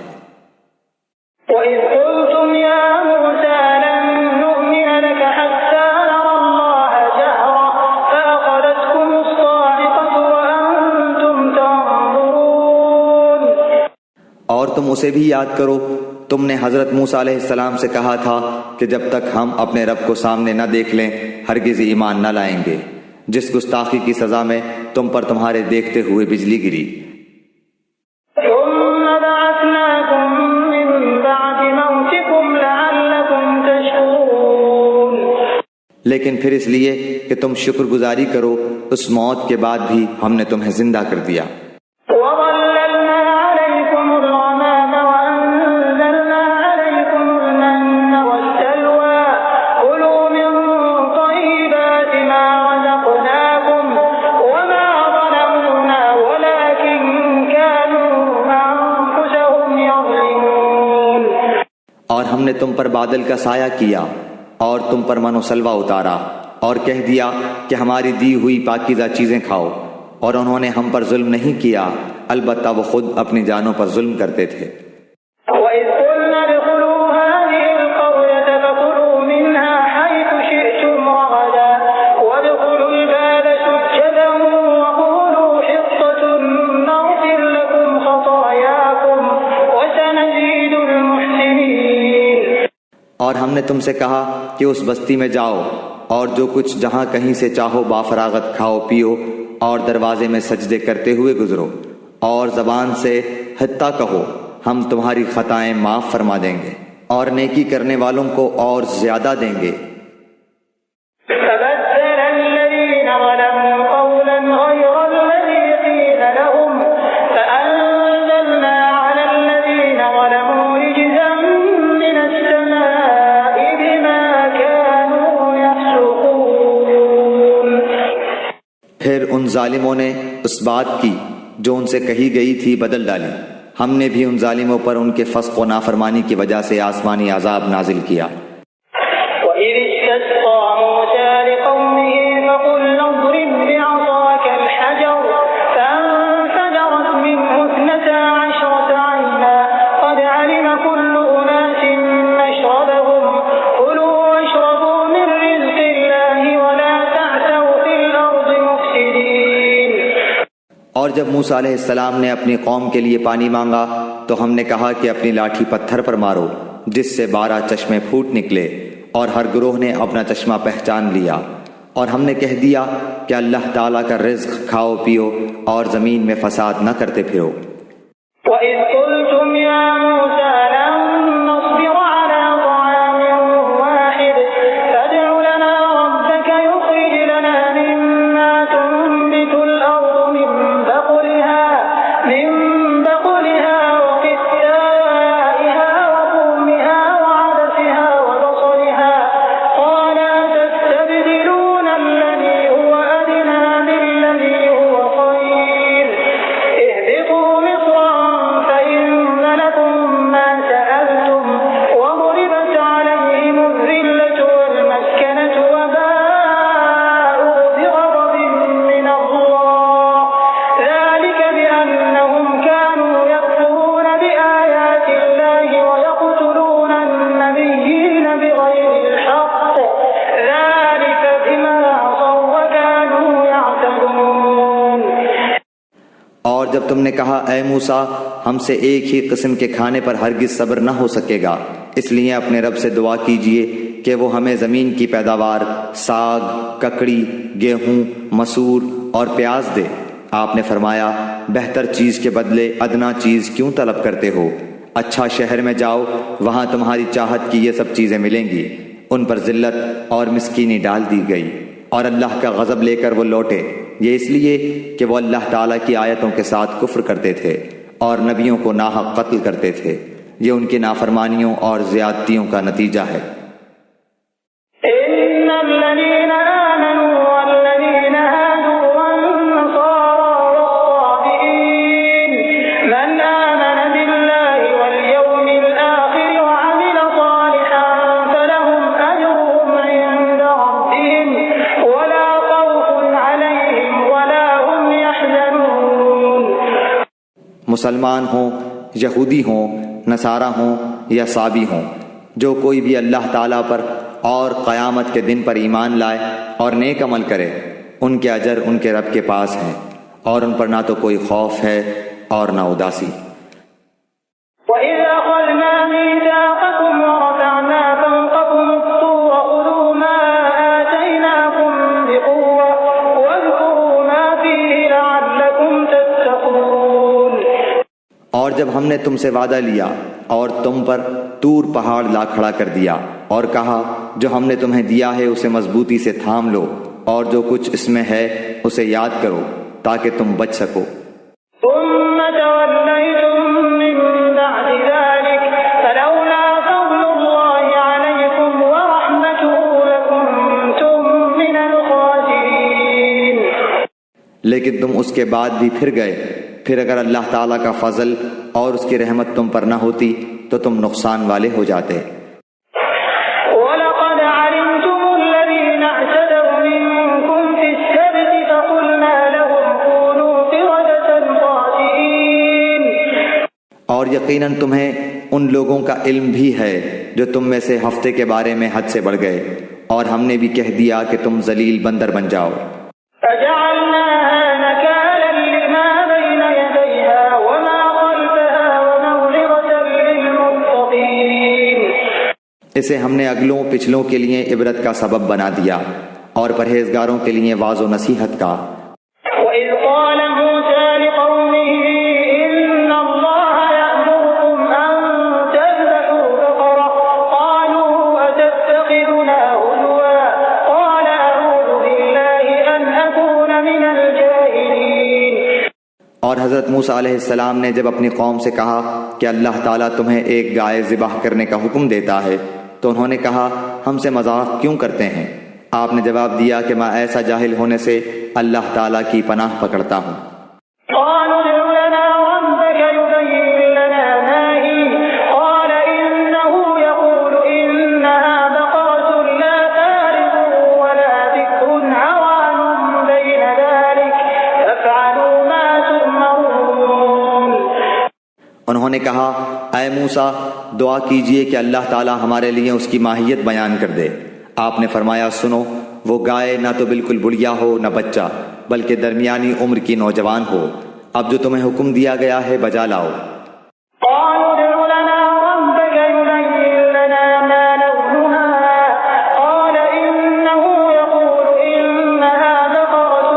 وَإِذْ قُلْتُمْ يَا مُوسَىٰ لَن نُّؤْمِنَ لَكَ حَتَّىٰ نَرَى اللَّهَ جَهْرَةً فَأَخَذَتْكُمُ الصَّاعِقَةُ وَأَنتُمْ تَنظُرُونَ۔ اور تم اسے بھی یاد کرو، تم نے حضرت موسیٰ علیہ السلام سے کہا تھا کہ جب تک ہم اپنے رب کو سامنے نہ دیکھ لیں ہرگز ایمان نہ لائیں گے، جس گستاخی کی سزا میں تم پر تمہارے دیکھتے ہوئے بجلی گری۔ ثُمَّ بَعَثْنَاكُم مِّن بَعْدِ مَوْتِكُمْ لَعَلَّكُمْ تَشْكُرُونَ۔ لیکن پھر اس لیے کہ تم شکر گزاری کرو، اس موت کے بعد بھی ہم نے تمہیں زندہ کر دیا۔ وَظَلَّلْنَا عَلَيْكُمُ الْغَمَامَ وَأَنزَلْنَا عَلَيْكُمُ الْمَنَّ وَالسَّلْوَىٰ كُلُوا مِن طَيِّبَاتِ مَا رَزَقْنَاكُمْ وَمَا ظَلَمُونَا وَلَٰكِن كَانُوا أَنفُسَهُمْ يَظْلِمُونَ۔ اور ہم نے تم پر بادل کا سایہ کیا اور تم پر من و سلوہ اتارا اور کہہ دیا کہ ہماری دی ہوئی پاکیزہ چیزیں کھاؤ، اور انہوں نے ہم پر ظلم نہیں کیا، البتہ وہ خود اپنی جانوں پر ظلم کرتے تھے۔ وَإِذْ قُلْنَا ادْخُلُوا هَٰذِهِ الْقَرْيَةَ اور ہم نے تم سے کہا کہ اس بستی میں جاؤ اور جو کچھ جہاں کہیں سے چاہو بافراغت کھاؤ پیو اور دروازے میں سجدے کرتے ہوئے گزرو اور زبان سے حتیٰ کہو ہم تمہاری خطائیں معاف فرما دیں گے اور نیکی کرنے والوں کو اور زیادہ دیں گے۔ فبدل الذين ظلموا قولا غير الذي قيل لهم فأنزلنا على الذين ظلموا رجزا من السماء بما كانوا يفسقون۔ پھر ان ظالموں نے اس بات کی جو ان سے کہی گئی تھی بدل ڈالی، ہم نے بھی ان ظالموں پر ان کے فسق و نافرمانی کی وجہ سے آسمانی عذاب نازل کیا۔ وَإِذِ اسْتَسْقَىٰ مُوسَىٰ لِقَوْمِهِ فَقُلْنَا اضْرِب بِّعَصَاكَ الْحَجَرَ فَانفَجَرَتْ مِنْهُ اثْنَتَا عَشْرَةَ عَيْنًا قَدْ عَلِمَ كُلُّ أُنَاسٍ مَّشْرَبَهُمْ كُلُوا وَاشْرَبُوا مِن رِّزْقِ اللَّهِ وَلَا تَعْثَوْا فِي الْأَرْضِ مُفْسِدِينَ۔ اور جب موسیٰ علیہ السلام نے اپنی قوم کے لیے پانی مانگا تو ہم نے کہا کہ اپنی لاٹھی پتھر پر مارو جس سے 12 چشمے پھوٹ نکلے، اور ہر گروہ نے اپنا چشمہ پہچان لیا، اور ہم نے کہہ دیا کہ اللہ تعالیٰ کا رزق کھاؤ پیو اور زمین میں فساد نہ کرتے پھرو۔ وَإِذْ قُلْتُمْ يَا مُوسَىٰ لَن نَّصْبِرَ عَلَىٰ طَعَامٍ وَاحِدٍ فَادْعُ لَنَا رَبَّكَ يُخْرِجْ لَنَا مِمَّا تُنبِتُ الْأَرْضُ مِن بَقْلِهَا وَقِثَّائِهَا وَفُومِهَا وَعَدَسِهَا وَبَصَلِهَا قَالَ أَتَسْتَبْدِلُونَ الَّذِي هُوَ أَدْنَىٰ بِالَّذِي هُوَ خَيْرٌ اهْبِطُوا مِصْرًا فَإِنَّ لَكُم مَّا سَأَلْتُمْ وَضُرِبَتْ عَلَيْهِمُ الذِّلَّةُ وَالْمَسْكَنَةُ وَبَاءُوا بِغَضَبٍ مِّنَ اللَّهِ ذَلِكَ بِأَنَّهُمْ كَانُوا يَكْفُرُونَ بِآيَاتِ اللَّهِ وَيَقْتُلُونَ النَّبِيِّينَ بِغَيْرِ الْحَقِّ ذَلِكَ بِمَا عَصَوا وَّكَانُوا يَعْتَدُونَ۔ اور جب تم نے کہا اے موسیٰ ہم سے ایک ہی قسم کے کھانے پر ہرگز صبر نہ ہو سکے گا، اس لیے اپنے رب سے دعا کیجئے کہ وہ ہمیں زمین کی پیداوار ساگ، ککڑی، گیہوں، مسور اور پیاز دے۔ آپ نے فرمایا بہتر چیز کے بدلے ادنا چیز کیوں طلب کرتے ہو؟ اچھا شہر میں جاؤ، وہاں تمہاری چاہت کی یہ سب چیزیں ملیں گی۔ ان پر ذلت اور مسکینی ڈال دی گئی اور اللہ کا غضب لے کر وہ لوٹے، یہ اس لیے کہ وہ اللہ تعالیٰ کی آیتوں کے ساتھ کفر کرتے تھے اور نبیوں کو ناحق قتل کرتے تھے۔ یہ ان کی نافرمانیوں اور زیادتیوں کا نتیجہ ہے۔ إِنَّ الَّذِينَ آمَنُوا وَالَّذِينَ هَادُوا وَالنَّصَارَىٰ وَالصَّابِئِينَ مَنْ آمَنَ بِاللَّهِ وَالْيَوْمِ الْآخِرِ وَعَمِلَ صَالِحًا فَلَهُمْ أَجْرُهُمْ عِندَ رَبِّهِمْ وَلَا خَوْفٌ عَلَيْهِمْ وَلَا هُمْ يَحْزَنُونَ۔ مسلمان ہوں، یہودی ہوں، نصارہ ہوں یا صابی ہوں، جو کوئی بھی اللہ تعالیٰ پر اور قیامت کے دن پر ایمان لائے اور نیک عمل کرے، ان کے اجر ان کے رب کے پاس ہیں اور ان پر نہ تو کوئی خوف ہے اور نہ اداسی۔ وَإِذْ أَخَذْنَا مِيثَاقَكُمْ وَرَفَعْنَا فَوْقَكُمُ الطُّورَ خُذُوا مَا آتَيْنَاكُمْ بِقُوَّةٍ وَاذْكُرُوا مَا فِيهِ لَعَلَّكُمْ تَتَّقُونَ۔ اور جب ہم نے تم سے وعدہ لیا اور تم پر طور پہاڑ لا کھڑا کر دیا اور کہا جو ہم نے تمہیں دیا ہے اسے مضبوطی سے تھام لو اور جو کچھ اس میں ہے اسے یاد کرو تاکہ تم بچ سکو۔ ثُمَّ تَوَلَّيْتُم مِّن بَعْدِ ذَلِكَ فَلَوْلَا فَضْلُ اللَّهِ عَلَيْكُمْ وَرَحْمَتُهُ لَكُنتُم مِّنَ الْخَاسِرِينَ۔ لیکن تم اس کے بعد بھی پھر گئے، پھر اگر اللہ تعالیٰ کا فضل اور اس کی رحمت تم پر نہ ہوتی تو تم نقصان والے ہو جاتے۔ وَلَقَدْ عَلِمْتُمُ الَّذِينَ اعْتَدَوْا مِنكُمْ فِي السَّبْتِ فَقُلْنَا لَهُمْ كُونُوا قِرَدَةً خَاسِئِينَ۔ اور یقیناً تمہیں ان لوگوں کا علم بھی ہے جو تم میں سے ہفتے کے بارے میں حد سے بڑھ گئے، اور ہم نے بھی کہہ دیا کہ تم ذلیل بندر بن جاؤ۔ فَجَعَلْنَاهَا نَكَالًا لِّمَا بَيْنَ يَدَيْهَا وَمَا خَلْفَهَا وَمَوْعِظَةً لِّلْمُتَّقِينَ۔ اسے ہم نے اگلوں پچھلوں کے لیے عبرت کا سبب بنا دیا اور پرہیزگاروں کے لیے واعظ و نصیحت کا۔ وَإِذْ قَالَ مُوسَى لِقَوْمِهِ إِنَّ اللَّهَ يَأْمُرُكُمْ أَن تَذْبَحُوا بَقَرَةً قَالُوا أَتَتَّخِذُنَا هُزُوًا قَالَ أَعُوذُ بِاللَّهِ أَنْ أَكُونَ مِنَ الْجَاهِلِينَ۔ اور حضرت موسیٰ علیہ السلام نے جب اپنی قوم سے کہا کہ اللہ تعالیٰ تمہیں ایک گائے ذبح کرنے کا حکم دیتا ہے تو انہوں نے کہا ہم سے مذاق کیوں کرتے ہیں؟ آپ نے جواب دیا کہ میں ایسا جاہل ہونے سے اللہ تعالیٰ کی پناہ پکڑتا ہوں۔ قالوا ادع لنا ربك يبين لنا ما هي قال إنه يقول إنها بقرة لا فارض ولا بكر عوان بين ذلك فافعلوا ما تؤمرون۔ انہوں نے کہا اے موسیٰ دعا کیجئے کہ اللہ تعالیٰ ہمارے لیے اس کی ماہیت بیان کر دے۔ آپ نے فرمایا سنو وہ گائے نہ تو بالکل بڑھیا ہو نہ بچہ بلکہ درمیانی عمر کی نوجوان ہو، اب جو تمہیں حکم دیا گیا ہے بجا لاؤ۔ قالوا ادع لنا ربك يبين لنا ما لونها قال إنه يقول إنها بقرة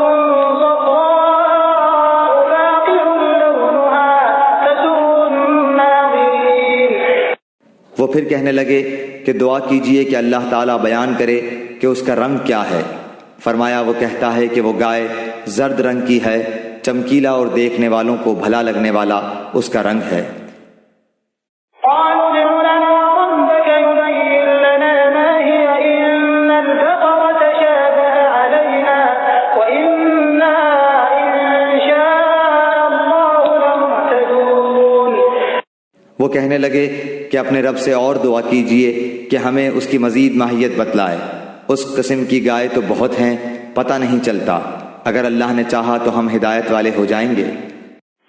صفراء فاقع لونها تسر الناظرين۔ وہ پھر کہنے لگے کہ دعا کیجئے کہ اللہ تعالیٰ بیان کرے کہ اس کا رنگ کیا ہے۔ فرمایا وہ کہتا ہے کہ وہ گائے زرد رنگ کی ہے، چمکیلا اور دیکھنے والوں کو بھلا لگنے والا اس کا رنگ ہے۔ قالوا ادع لنا ربك يبين لنا ما هي إن البقرة تشابه علينا وإنا إن شاء الله لمهتدون۔ وہ کہنے لگے کہ اپنے رب سے اور دعا کیجئے کہ ہمیں اس کی مزید ماہیت بتلائے، اس قسم کی گائے تو بہت ہیں پتہ نہیں چلتا، اگر اللہ نے چاہا تو ہم ہدایت والے ہو جائیں گے۔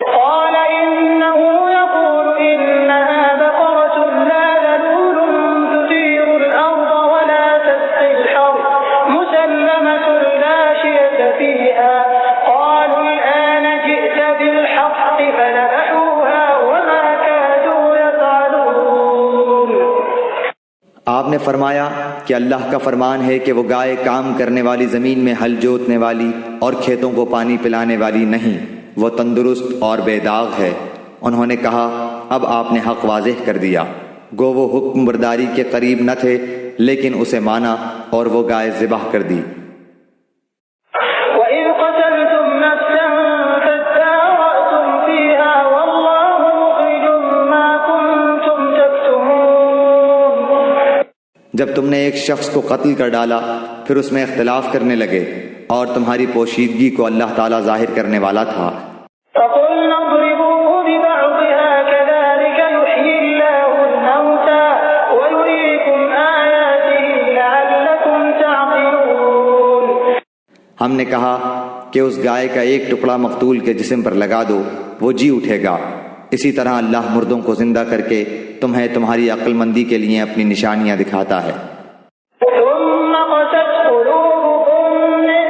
قال إنه يقول إنها بقرة لا ذلول تثير الأرض ولا تسقي الحرث مسلمة لا شية فيها قالوا الآن جئت بالحق فذبحوها وما كادوا يفعلون۔ آپ نے فرمایا کہ اللہ کا فرمان ہے کہ وہ گائے کام کرنے والی زمین میں ہل جوتنے والی اور کھیتوں کو پانی پلانے والی نہیں، وہ تندرست اور بے داغ ہے۔ انہوں نے کہا اب آپ نے حق واضح کر دیا، گو وہ حکم برداری کے قریب نہ تھے لیکن اسے مانا اور وہ گائے ذبح کر دی۔ وَإِذْ قَتَلْتُمْ نَفْسًا فَادَّارَأْتُمْ فِيهَا وَاللَّهُ مُخْرِجٌ مَا كُنتُمْ تَكْتُمُونَ۔ جب تم نے ایک شخص کو قتل کر ڈالا پھر اس میں اختلاف کرنے لگے اور تمہاری پوشیدگی کو اللہ تعالیٰ ظاہر کرنے والا تھا۔ فَقُلْنَا اضْرِبُوهُ بِبَعْضِهَا كَذَلِكَ يُحْيِي اللَّهُ الْمَوْتَى وَيُرِيكُمْ آيَاتِهِ لَعَلَّكُمْ تَعْقِلُونَ۔ ہم نے کہا کہ اس گائے کا ایک ٹکڑا مقتول کے جسم پر لگا دو، وہ جی اٹھے گا۔ اسی طرح اللہ مردوں کو زندہ کر کے تمہیں تمہاری عقل مندی کے لیے اپنی نشانیاں دکھاتا ہے۔ ثم قست قلوبكم من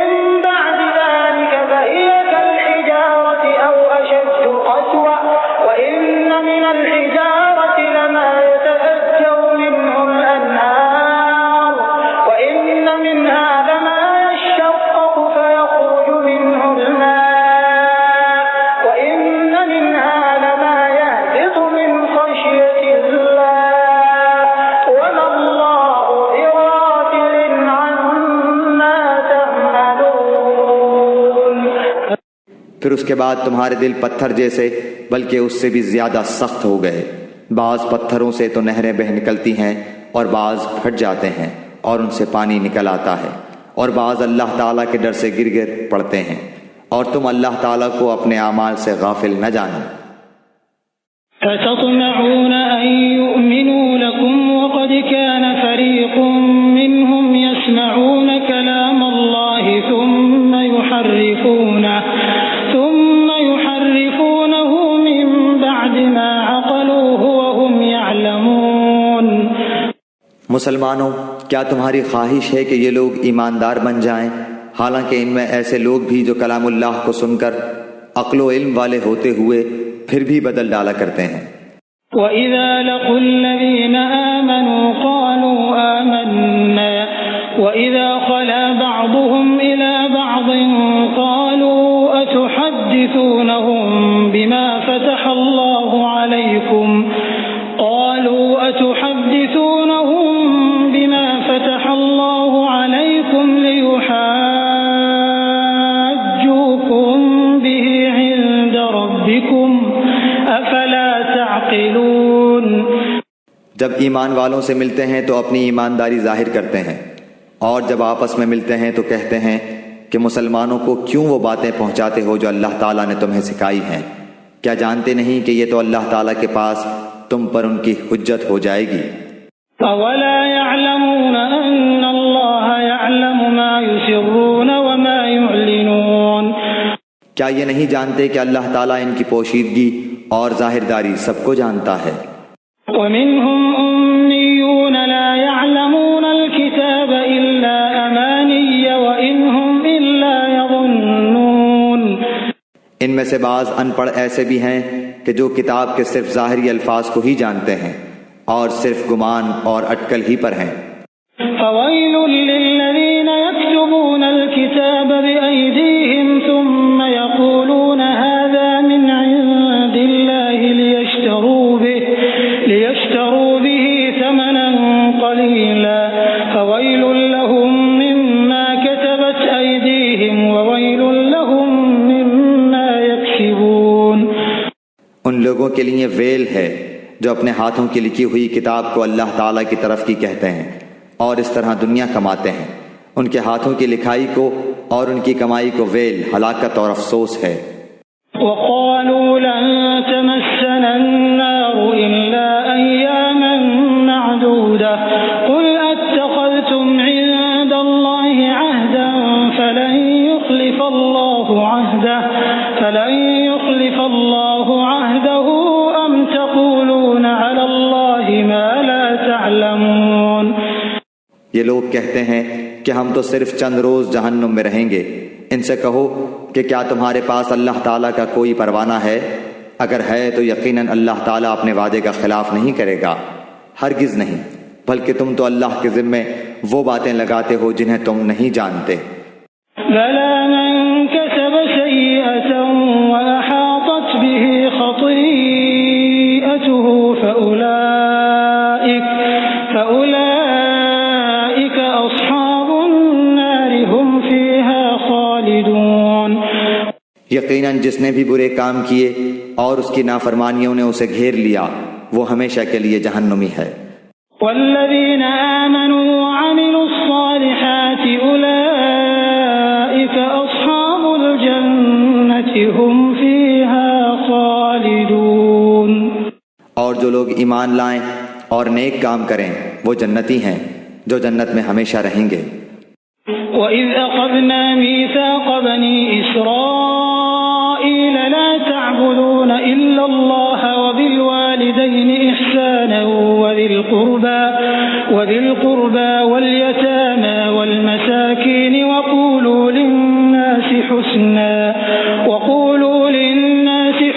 بعد ذلك فهي كالحجارة أو أشد قسوة وإن من الحجارة لما يتفجر منه الأنهار وإن منها لما يشقق فيخرج منه الماء وإن منها لما يهبط من خشية الله وما الله بغافل عما تعملون۔ پھر اس کے بعد تمہارے دل پتھر جیسے بلکہ اس سے بھی زیادہ سخت ہو گئے۔ بعض پتھروں سے تو نہریں بہہ نکلتی ہیں اور بعض پھٹ جاتے ہیں اور ان سے پانی نکل آتا ہے، اور بعض اللہ تعالیٰ کے ڈر سے گر گر پڑتے ہیں، اور تم اللہ تعالیٰ کو اپنے اعمال سے غافل نہ جانو۔ فتطمعون أن يؤمنوا لكم وقد كان فريق منهم يسمعون كلام الله ثم يحرفونه من بعد ما عقلوه وهم يعلمون۔ مسلمانوں کیا تمہاری خواہش ہے کہ یہ لوگ ایماندار بن جائیں، حالانکہ ان میں ایسے لوگ بھی جو کلام اللہ کو سن کر عقل و علم والے ہوتے ہوئے پھر بھی بدل ڈالا کرتے ہیں۔ وَإِذَا لَقُوا الَّذِينَ آمَنُوا قَالُوا آمَنَّا وَإِذَا خَلَا بَعْضُهُمْ إِلَى بَعْضٍ قَالُوا أَتُحَدِّثُونَهُم بِمَا فتح الله عليكم ليحاجوكم به عند ربكم أفلا تعقلون۔ جب ایمان والوں سے ملتے ہیں تو اپنی ایمانداری ظاہر کرتے ہیں، اور جب آپس میں ملتے ہیں تو کہتے ہیں کہ مسلمانوں کو کیوں وہ باتیں پہنچاتے ہو جو اللہ تعالیٰ نے تمہیں سکھائی ہیں؟ کیا جانتے نہیں کہ یہ تو اللہ تعالیٰ کے پاس تم پر ان کی حجت ہو جائے گی؟ أَوَلَا يَعْلَمُونَ أَنَّ اللَّهَ يَعْلَمُ مَا يُسِرُّونَ وَمَا يُعْلِنُونَ۔ کیا یہ نہیں جانتے کہ اللہ تعالیٰ ان کی پوشیدگی اور ظاہرداری سب کو جانتا ہے؟ وَمِنْهُمْ أُمِّيُّونَ لَا يَعْلَمُونَ الْكِتَابَ إِلَّا أَمَانِيَّ وَإِنْ هُمْ إِلَّا يَظُنُّونَ۔ ان میں سے بعض ان پڑھ ایسے بھی ہیں کہ جو کتاب کے صرف ظاہری الفاظ کو ہی جانتے ہیں اور صرف گمان اور اٹکل ہی پر ہیں۔ فَوَيْلٌ لِّلَّذِينَ يَكْتُبُونَ الْكِتَابَ بِأَيْدِيهِمْ ثُمَّ يَقُولُونَ هَذَا مِنْ عِندِ اللَّهِ لِيَشْتَرُوا بِهِ ثَمَنًا قَلِيلًا فَوَيْلٌ لَّهُم مِّمَّا كَتَبَتْ أَيْدِيهِمْ وَوَيْلٌ لَّهُم مِّمَّا يَكْسِبُونَ۔ ان لوگوں کے لیے ویل ہے جو اپنے ہاتھوں کی لکھی ہوئی کتاب کو اللہ تعالیٰ کی طرف کی کہتے ہیں اور اس طرح دنیا کماتے ہیں۔ ان کے ہاتھوں کی لکھائی کو اور ان کی کمائی کو ویل، ہلاکت اور افسوس ہے۔ وَقَالُوا لَن تَمَسَّنَا النَّارُ إِلَّا أَيَّامًا مَّعْدُودَةً قُلْ أَتَّخَذْتُمْ عِندَ اللَّهِ عَهْدًا فَلَن يُخْلِفَ اللَّهُ عَهْدَهُ أَمْ تَقُولُونَ عَلَى اللَّهِ مَا لَا تَعْلَمُونَ۔ یہ لوگ کہتے ہیں کہ ہم تو صرف چند روز جہنم میں رہیں گے۔ ان سے کہو کہ کیا تمہارے پاس اللہ تعالیٰ کا کوئی پروانہ ہے؟ اگر ہے تو یقیناً اللہ تعالیٰ اپنے وعدے کا خلاف نہیں کرے گا، ہرگز نہیں، بلکہ تم تو اللہ کے ذمے وہ باتیں لگاتے ہو جنہیں تم نہیں جانتے۔ بَلَىٰ مَن كَسَبَ سَيِّئَةً وَأَحَاطَتْ بِهِ خَطِيئَتُهُ فَأُولَٰئِكَ أَصْحَابُ النَّارِ هُمْ فِيهَا خَالِدُونَ۔ یقیناً جس نے بھی برے کام کیے اور اس کی نافرمانیوں نے اسے گھیر لیا، وہ ہمیشہ کے لیے جہنمی ہے۔ وَالَّذِينَ آمَنُوا وَعَمِلُوا الصَّالِحَاتِ أُولَٰئِكَ أَصْحَابُ الْجَنَّةِ هُمْ فِيهَا خَالِدُونَ۔ اور جو لوگ ایمان لائیں اور نیک کام کریں وہ جنتی ہیں جو جنت میں ہمیشہ رہیں گے۔ وَإِذْ أَخَذْنَا مِيثَاقَ بَنِي إِسْرَائِيلَ لَا تَعْبُدُونَ إِلَّا اللَّهَ وَبِالْوَالِدَيْنِ إِحْسَانًا وَذِي الْقُرْبَى وَالْيَتَامَى وَالْمَسَاكِينِ وَقُولُوا لِلنَّاسِ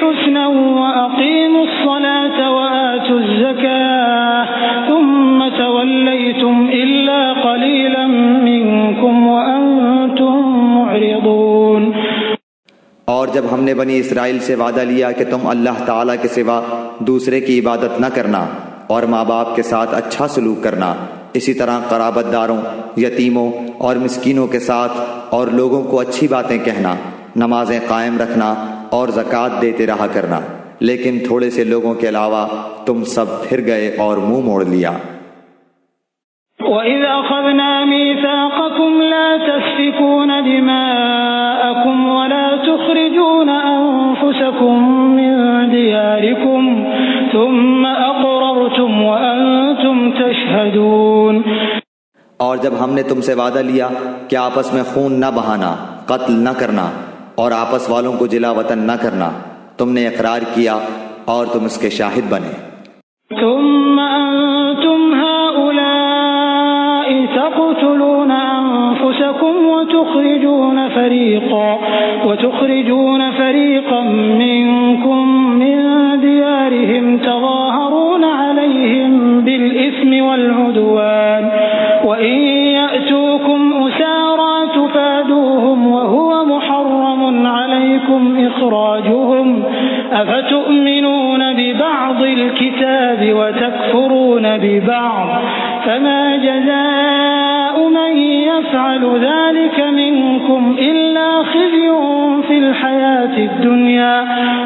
حُسْنًا وَأَقِيمُوا الصَّلَاةَ وَآتُوا الزَّكَاةَ ثُمَّ تَوَلَّيْتُمْ إِلَّا قَلِيلًا مِّنكُمْ وَأَنتُم مُّعْرِضُونَ۔ اور جب ہم نے بنی اسرائیل سے وعدہ لیا کہ تم اللہ تعالیٰ کے سوا دوسرے کی عبادت نہ کرنا اور ماں باپ کے ساتھ اچھا سلوک کرنا، اسی طرح قرابت داروں، یتیموں اور مسکینوں کے ساتھ اور لوگوں کو اچھی باتیں کہنا، نمازیں قائم رکھنا اور زکوٰۃ دیتے رہا کرنا، لیکن تھوڑے سے لوگوں کے علاوہ تم سب پھر گئے اور منہ موڑ لیا۔ وَإِذْ أَخَذْنَا مِيثَاقَكُمْ لَا تَسْفِكُونَ دِمَاءَكُمْ وَلَا تُخْرِجُونَ أَنفُسَكُم مِّن دِيَارِكُمْ ثُمَّ أَقْرَرْتُمْ وَأَنتُمْ تَشْهَدُونَ۔ اور جب ہم نے تم سے وعدہ لیا کہ آپس میں خون نہ بہانا، قتل نہ کرنا اور آپس والوں کو جلا وطن نہ کرنا، تم نے اقرار کیا اور تم اس کے شاہد بنے۔ ثم أنتم هؤلاء تقتلون أنفسكم وتخرجون فريقا منكم من ديارهم الكتاب وتكفرون ببعض فما جزاء من يفعل ذلك منكم إلا خزي في الحياة الدنيا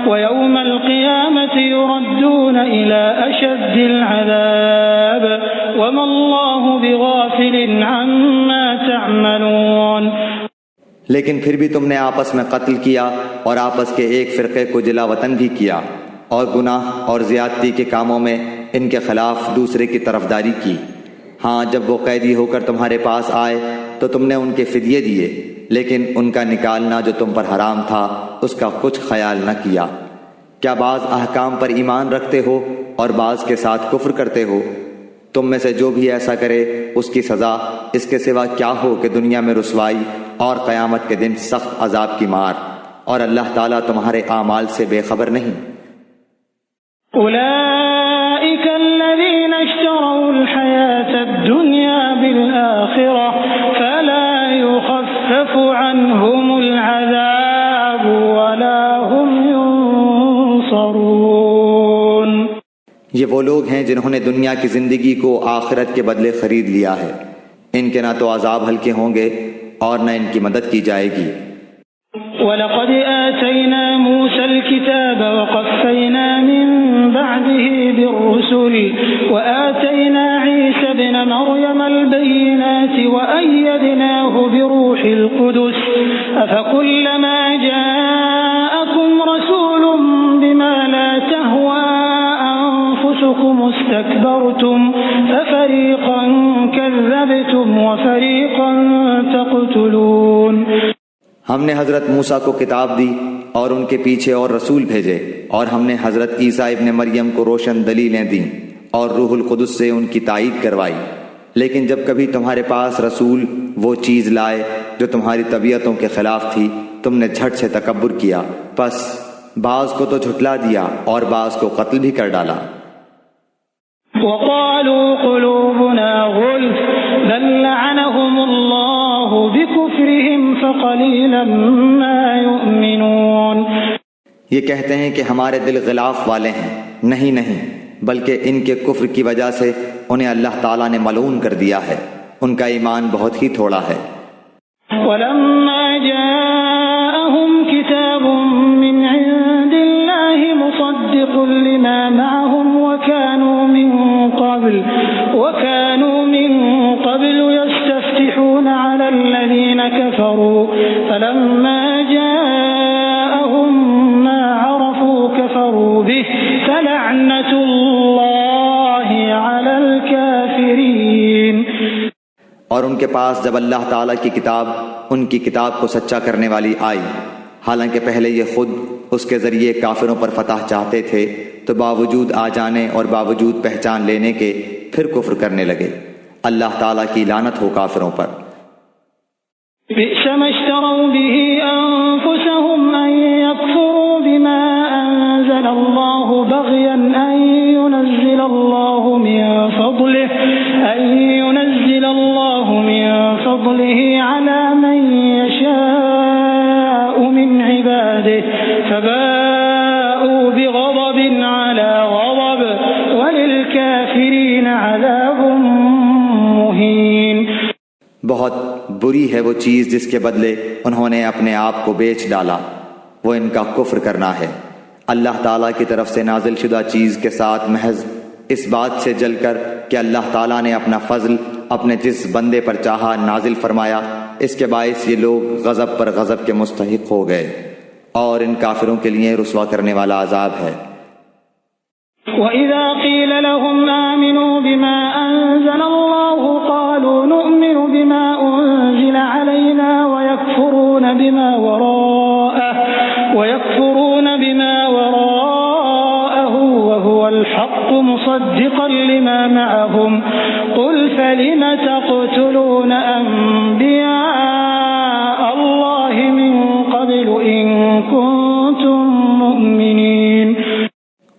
ويوم القيامة يردون إلى أشد العذاب وما الله بغافل عما تعملون. لیکن پھر بھی تم نے آپس میں قتل کیا اور آپس کے ایک فرقے کو جلا وطن بھی کیا اور گناہ اور زیادتی کے کاموں میں ان کے خلاف دوسرے کی طرفداری کی. ہاں جب وہ قیدی ہو کر تمہارے پاس آئے تو تم نے ان کے فدیے دیے، لیکن ان کا نکالنا جو تم پر حرام تھا اس کا کچھ خیال نہ کیا. کیا بعض احکام پر ایمان رکھتے ہو اور بعض کے ساتھ کفر کرتے ہو؟ تم میں سے جو بھی ایسا کرے اس کی سزا اس کے سوا کیا ہو کہ دنیا میں رسوائی اور قیامت کے دن سخت عذاب کی مار، اور اللہ تعالیٰ تمہارے اعمال سے بے خبر نہیں. أولئك الذين اشتروا الحياة الدنيا بالآخرة فلا يخفف عنهم العذاب ولا هم ينصرون. یہ وہ لوگ ہیں جنہوں نے دنیا کی زندگی کو آخرت کے بدلے خرید لیا ہے، ان کے نہ تو عذاب ہلکے ہوں گے اور نہ ان کی مدد کی جائے گی. وَلَقَدْ آتَيْنَا مُوسَى الْكِتَابَ وَقَفَّيْنَا مِن بَعْدِهِ بِالرُّسُلِ وَآتَيْنَا عِيسَى ابْنَ مَرْيَمَ الْبَيِّنَاتِ وَأَيَّدْنَاهُ بِرُوحِ الْقُدُسِ أَفَكُلَّمَا جَاءَكُمْ رَسُولٌ بِمَا لَا تَهْوَى أَنفُسُكُمُ اسْتَكْبَرْتُمْ فَفَرِيقًا كَذَّبْتُمْ وَفَرِيقًا تَقْتُلُونَ. ہم نے حضرت موسیٰ کو کتاب دی اور ان کے پیچھے اور رسول بھیجے، اور ہم نے حضرت عیسیٰ ابن مریم کو روشن دلیلیں دیں اور روح القدس سے ان کی تائید کروائی. لیکن جب کبھی تمہارے پاس رسول وہ چیز لائے جو تمہاری طبیعتوں کے خلاف تھی، تم نے جھٹ سے تکبر کیا، پس بعض کو تو جھٹلا دیا اور بعض کو قتل بھی کر ڈالا. وقالوا قلوبنا غلف بل لعنهم الله بكفرهم فقليلا ما يؤمنون. یہ کہتے ہیں کہ ہمارے دل غلاف والے ہیں. نہیں، بلکہ ان کے کفر کی وجہ سے انہیں اللہ تعالیٰ نے ملعون کر دیا ہے، ان کا ایمان بہت ہی تھوڑا ہے. ولما جاءهم كتاب من عند الله مصدق لما معهم وكانوا من قبل يستفتحون على الذين كفروا فلما جاءهم ما عرفوا كفروا به فلعنة الله على الكافرين. اور ان کے پاس جب اللہ تعالیٰ کی کتاب ان کی کتاب کو سچا کرنے والی آئی، حالانکہ پہلے یہ خود اس کے ذریعے کافروں پر فتح چاہتے تھے، تو باوجود آ جانے اور باوجود پہچان لینے کے پھر کفر کرنے لگے. اللہ تعالیٰ کی لعنت ہو کافروں پر. بئس ما اشتروا به أنفسهم أن يكفروا بما أنزل الله بغيا أن ينزل الله من فضله على من يشاء من عباده فباءوا بغضب على غضب وللكافرين عذاب مهين. بہت بری ہے وہ چیز جس کے بدلے انہوں نے اپنے آپ کو بیچ ڈالا، وہ ان کا کفر کرنا ہے. اللہ تعالیٰ کی طرف سے نازل شدہ چیز کے ساتھ محض اس بات سے جل کر کہ اللہ تعالیٰ نے اپنا فضل اپنے جس بندے پر چاہا نازل فرمایا، اس کے باعث یہ لوگ غضب پر غضب کے مستحق ہو گئے، اور ان کافروں کے لیے رسوا کرنے والا عذاب ہے. وَإِذَا قِيلَ لَهُمْ آمِنُوا بِمَا أَنزَلَ اللَّهُ قَالُوا نُؤْمِنُ بِمَا أُنزِلَ عَلَيْنَا وَيَكْفُرُونَ بِمَا وَرَاءَهُ وَهُوَ الْحَقُّ مُصَدِّقًا لِمَا مَعَهُمْ قُلْ فَلِمَ تَقْتُلُونَ أَنبِيَاءَ اللَّهِ مِن قَبْلُ إِن كُنتُم مُّؤْمِنِينَ.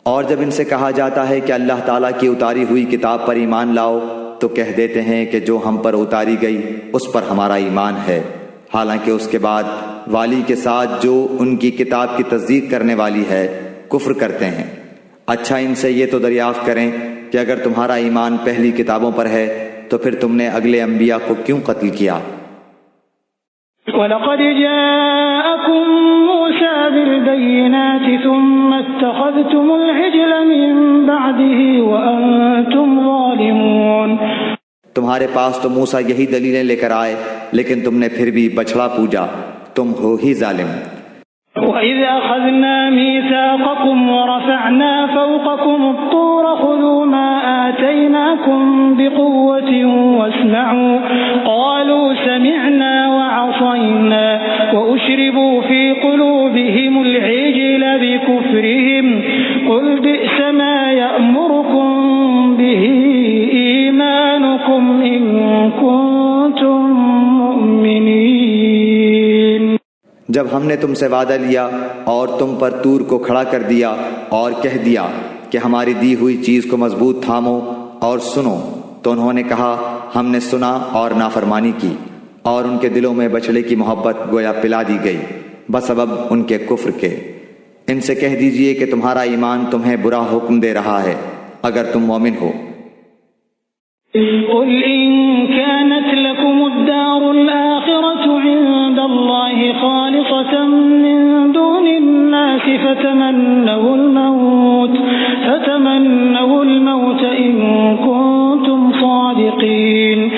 اور جب ان سے کہا جاتا ہے کہ اللہ تعالیٰ کی اتاری ہوئی کتاب پر ایمان لاؤ تو کہہ دیتے ہیں کہ جو ہم پر اتاری گئی اس پر ہمارا ایمان ہے، حالانکہ اس کے بعد والی کے ساتھ جو ان کی کتاب کی تصدیق کرنے والی ہے کفر کرتے ہیں. اچھا ان سے یہ تو دریافت کریں کہ اگر تمہارا ایمان پہلی کتابوں پر ہے تو پھر تم نے اگلے انبیاء کو کیوں قتل کیا؟ وَلَقَدْ جَاءَكُم مُوسَى بِالْبَيِّنَاتِ ثُمَّ اتَّخَذْتُمُ الْعِجْلَ مِن بَعْدِهِ وَأَنتُمْ ظَالِمُونَ تمہارے پاس تو موسیٰ یہی دلیلیں لے کر آئے، لیکن تم نے پھر بھی بچڑا پوجا، تم ہو ہی ظالم۔ وَإِذْ أَخَذْنَا مِيثَاقَكُمْ وَرَفَعْنَا فَوْقَكُمُ الطُّورَ خُذُوا مَا آتَيْنَاكُمْ بِقُوَّةٍ وَاسْمَعُوا قَالُوا سَمِعْنَا وَعَصَيْنَا وَأُشْرِبُوا فِي قُلُوبِهِمُ الْعِجْلَ بِكُفْرِهِمْ قُلْ بِئْسَ مَا يَأْمُرُكُمْ بِهِ إِيمَانُكُمْ إِن كُنتُم مُّؤْمِنِينَ۔ جب ہم نے تم سے وعدہ لیا اور تم پر طور کو کھڑا کر دیا اور کہہ دیا کہ ہماری دی ہوئی چیز کو مضبوط تھامو اور سنو، تو انہوں نے کہا ہم نے سنا اور نافرمانی کی، اور ان کے دلوں میں بچڑے کی محبت گویا پلا دی گئی بسبب ان کے کفر کے۔ ان سے کہہ دیجئے کہ تمہارا ایمان تمہیں برا حکم دے رہا ہے اگر تم مومن ہو۔ قل إن كانت لكم الدار الآخرة عند الله خالصة من دون الناس فتمنوا الموت إن كنتم صادقين۔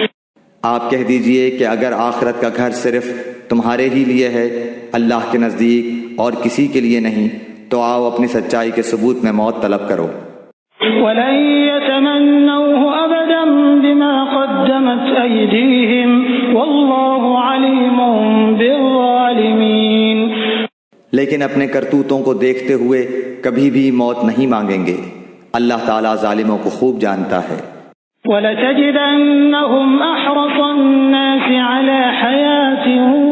آپ کہہ دیجئے کہ اگر آخرت کا گھر صرف تمہارے ہی لیے ہے، اللہ کے نزدیک اور کسی کے لیے نہیں، تو آؤ اپنی سچائی کے ثبوت میں موت طلب کرو۔ وَلَن يَتَمَنَّوْهُ أَبَدًا بِمَا قَدَّمَتْ أَيْدِيهِمْ وَاللَّهُ عَلِيمٌ بِالظَّالِمِينَ۔ لیکن اپنے کرتوتوں کو دیکھتے ہوئے کبھی بھی موت نہیں مانگیں گے، اللہ تعالیٰ ظالموں کو خوب جانتا ہے۔ وَلَتَجِدَنَّهُمْ أَحْرَصَ النَّاسِ عَلَى حَيَاةٍ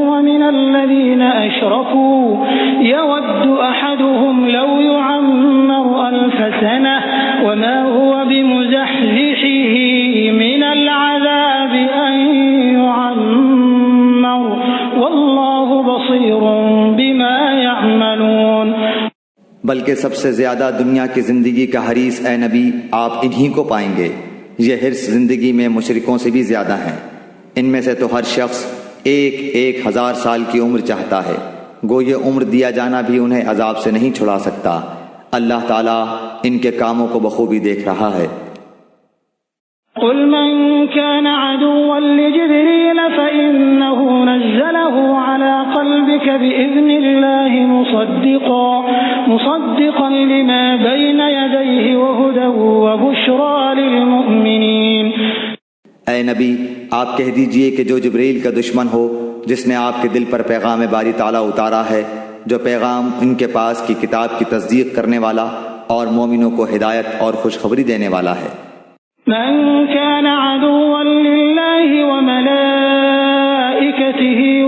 وَمِنَ الَّذِينَ أَشْرَكُوا يَوَدُّ أَحَدُهُمْ لَوْ يُعَمَّرُ أَلْفَ سَنَةٍ وَمَا هُوَ بِمُزَحْزِحِهِ مِنَ الْعَذَابِ أَن يُعَمَّرَ وَاللَّهُ بَصِيرٌ بِمَا يَعْمَلُونَ۔ بلکہ سب سے زیادہ دنیا کی زندگی کا حریص اے نبی آپ انہی کو پائیں گے۔ یہ حرص زندگی میں مشرکوں سے بھی زیادہ ہیں۔ ان میں سے تو ہر شخص 1,000 سال کی عمر چاہتا ہے، گو یہ عمر دیا جانا بھی انہیں عذاب سے نہیں چھڑا سکتا۔ اللہ تعالیٰ ان کے کاموں کو بخوبی دیکھ رہا ہے۔ قل من كان عدوا لجبريل فإنه نزله على قلبك بإذن الله مصدقا لما بين يديه وهدى وبشرى للمؤمنين۔ اے نبی آپ کہہ دیجئے کہ جو جبریل کا دشمن ہو، جس نے آپ کے دل پر پیغام باری تعالیٰ اتارا ہے، جو پیغام ان کے پاس کی کتاب کی تصدیق کرنے والا اور مومنوں کو ہدایت اور خوشخبری دینے والا ہے۔ من كان عدوا لله وملائكته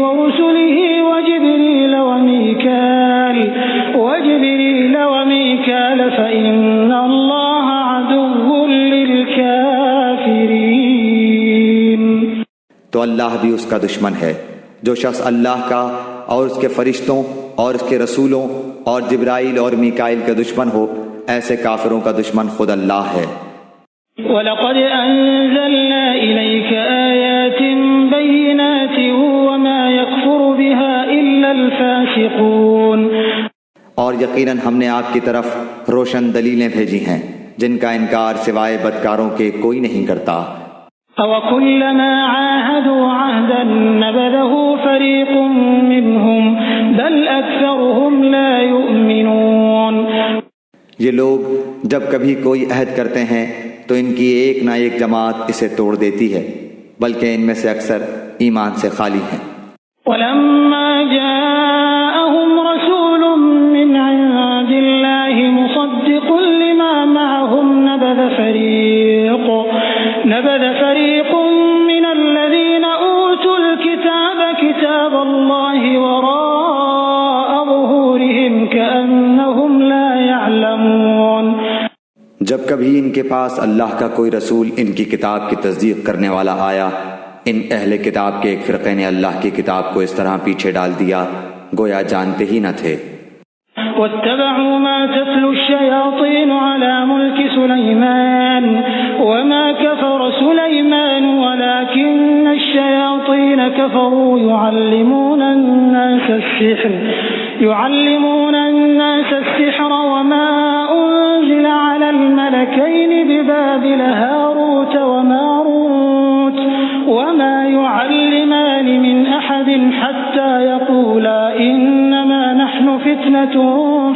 ورسله وجبريل وميكال فإن الله عدو للكافرين۔ تو اللہ بھی اس کا دشمن ہے۔ جو شخص اللہ کا اور اس کے فرشتوں اور اس کے رسولوں اور جبرائیل اور میکائیل کا دشمن ہو، ایسے کافروں کا دشمن خود اللہ ہے۔ وَلَقَدْ أَنزَلْنَا إِلَيْكَ آيَاتٍ بَيِّنَاتٍ وَمَا يَكْفُرُ بِهَا إِلَّا الْفَاسِقُونَ۔ اور یقیناً ہم نے آپ کی طرف روشن دلیلیں بھیجی ہیں جن کا انکار سوائے بدکاروں کے کوئی نہیں کرتا۔ أَوَكُلَّمَا عَاهَدُوا عَهْدًا نَبَذَهُ فَرِيقٌ مِّنْهُمْ بَلْ أَكْثَرُهُمْ لَا يُؤْمِنُونَ۔ یہ لوگ جب کبھی کوئی عہد کرتے ہیں تو ان کی ایک نہ ایک جماعت اسے توڑ دیتی ہے، بلکہ ان میں سے اکثر ایمان سے خالی ہیں۔ وَلَمَّا جَاءَهُمْ رَسُولٌ مِّنْ عِندِ اللَّهِ مُصَدِّقٌ لِّمَا مَعَهُمْ نبذ فريق من الذين أوتوا الكتاب كتاب الله وراء ظهورهم كأنهم لا يعلمون۔ جب کبھی ان کے پاس اللہ کا کوئی رسول ان کی کتاب کی تصدیق کرنے والا آیا، ان اہل کتاب کے ایک فرقے نے اللہ کی کتاب کو اس طرح پیچھے ڈال دیا گویا جانتے ہی نہ تھے۔ واتبعوا ما تتلو الشياطين على ملك سليمان وما كفر سليمان ولكن الشياطين كفروا يعلمون الناس السحر وما أنزل على الملكين ببابل هاروت وماروت وما يعلمان من أحد حتى يقولا إنما نحن فتنة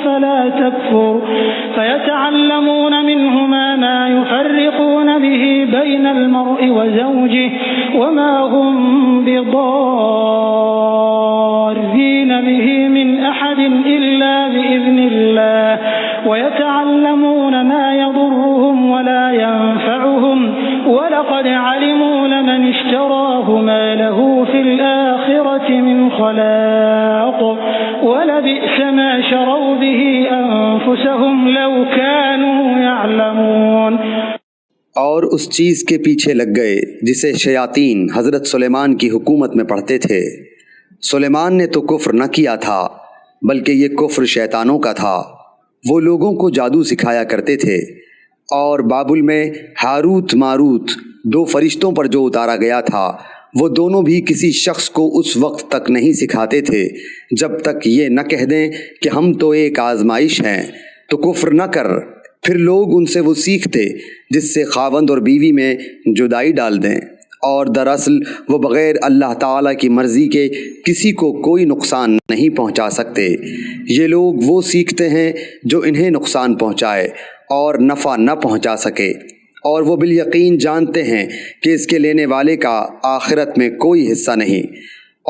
فلا تكفر فيتعلمون منهما ما يفرقون به بين المرء وزوجه وما هم بضارين به من أحد إلا بإذن الله ويتعلمون ما يضرهم ولا ينفعهم ولقد علموا لمن اشتراه ما له في الآخرة من خلاق ولبئس ما شروا به أنفسهم لو كانوا يعلمون۔ اور اس چیز کے پیچھے لگ گئے جسے شیاطین حضرت سلیمان کی حکومت میں پڑھتے تھے۔ سلیمان نے تو کفر نہ کیا تھا بلکہ یہ کفر شیطانوں کا تھا۔ وہ لوگوں کو جادو سکھایا کرتے تھے، اور بابل میں ہاروت ماروت دو فرشتوں پر جو اتارا گیا تھا وہ دونوں بھی کسی شخص کو اس وقت تک نہیں سکھاتے تھے جب تک یہ نہ کہہ دیں کہ ہم تو ایک آزمائش ہیں، تو کفر نہ کر۔ پھر لوگ ان سے وہ سیکھتے جس سے خاوند اور بیوی میں جدائی ڈال دیں، اور دراصل وہ بغیر اللہ تعالیٰ کی مرضی کے کسی کو کوئی نقصان نہیں پہنچا سکتے۔ یہ لوگ وہ سیکھتے ہیں جو انہیں نقصان پہنچائے اور نفع نہ پہنچا سکے، اور وہ بالیقین جانتے ہیں کہ اس کے لینے والے کا آخرت میں کوئی حصہ نہیں،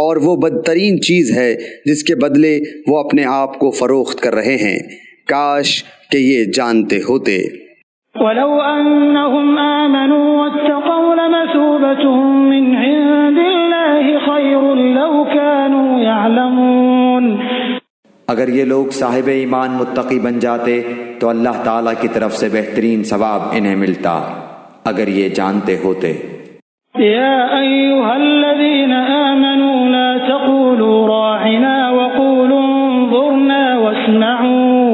اور وہ بدترین چیز ہے جس کے بدلے وہ اپنے آپ کو فروخت کر رہے ہیں۔ کاش کہ یہ جانتے ہوتے۔ وَلَوْ أَنَّهُمْ آمَنُوا وَاتَّقَوْا لَمَثُوبَةٌ مِّنْ عِندِ اللَّهِ خَيْرٌ لَوْ كَانُوا يَعْلَمُونَ۔ اگر یہ لوگ صاحب ایمان متقی بن جاتے تو اللہ تعالیٰ کی طرف سے بہترین ثواب انہیں ملتا اگر یہ جانتے ہوتے۔ يا أيها الذين آمنوا لا تقولوا راعنا وقولوا انظرنا واسمعوا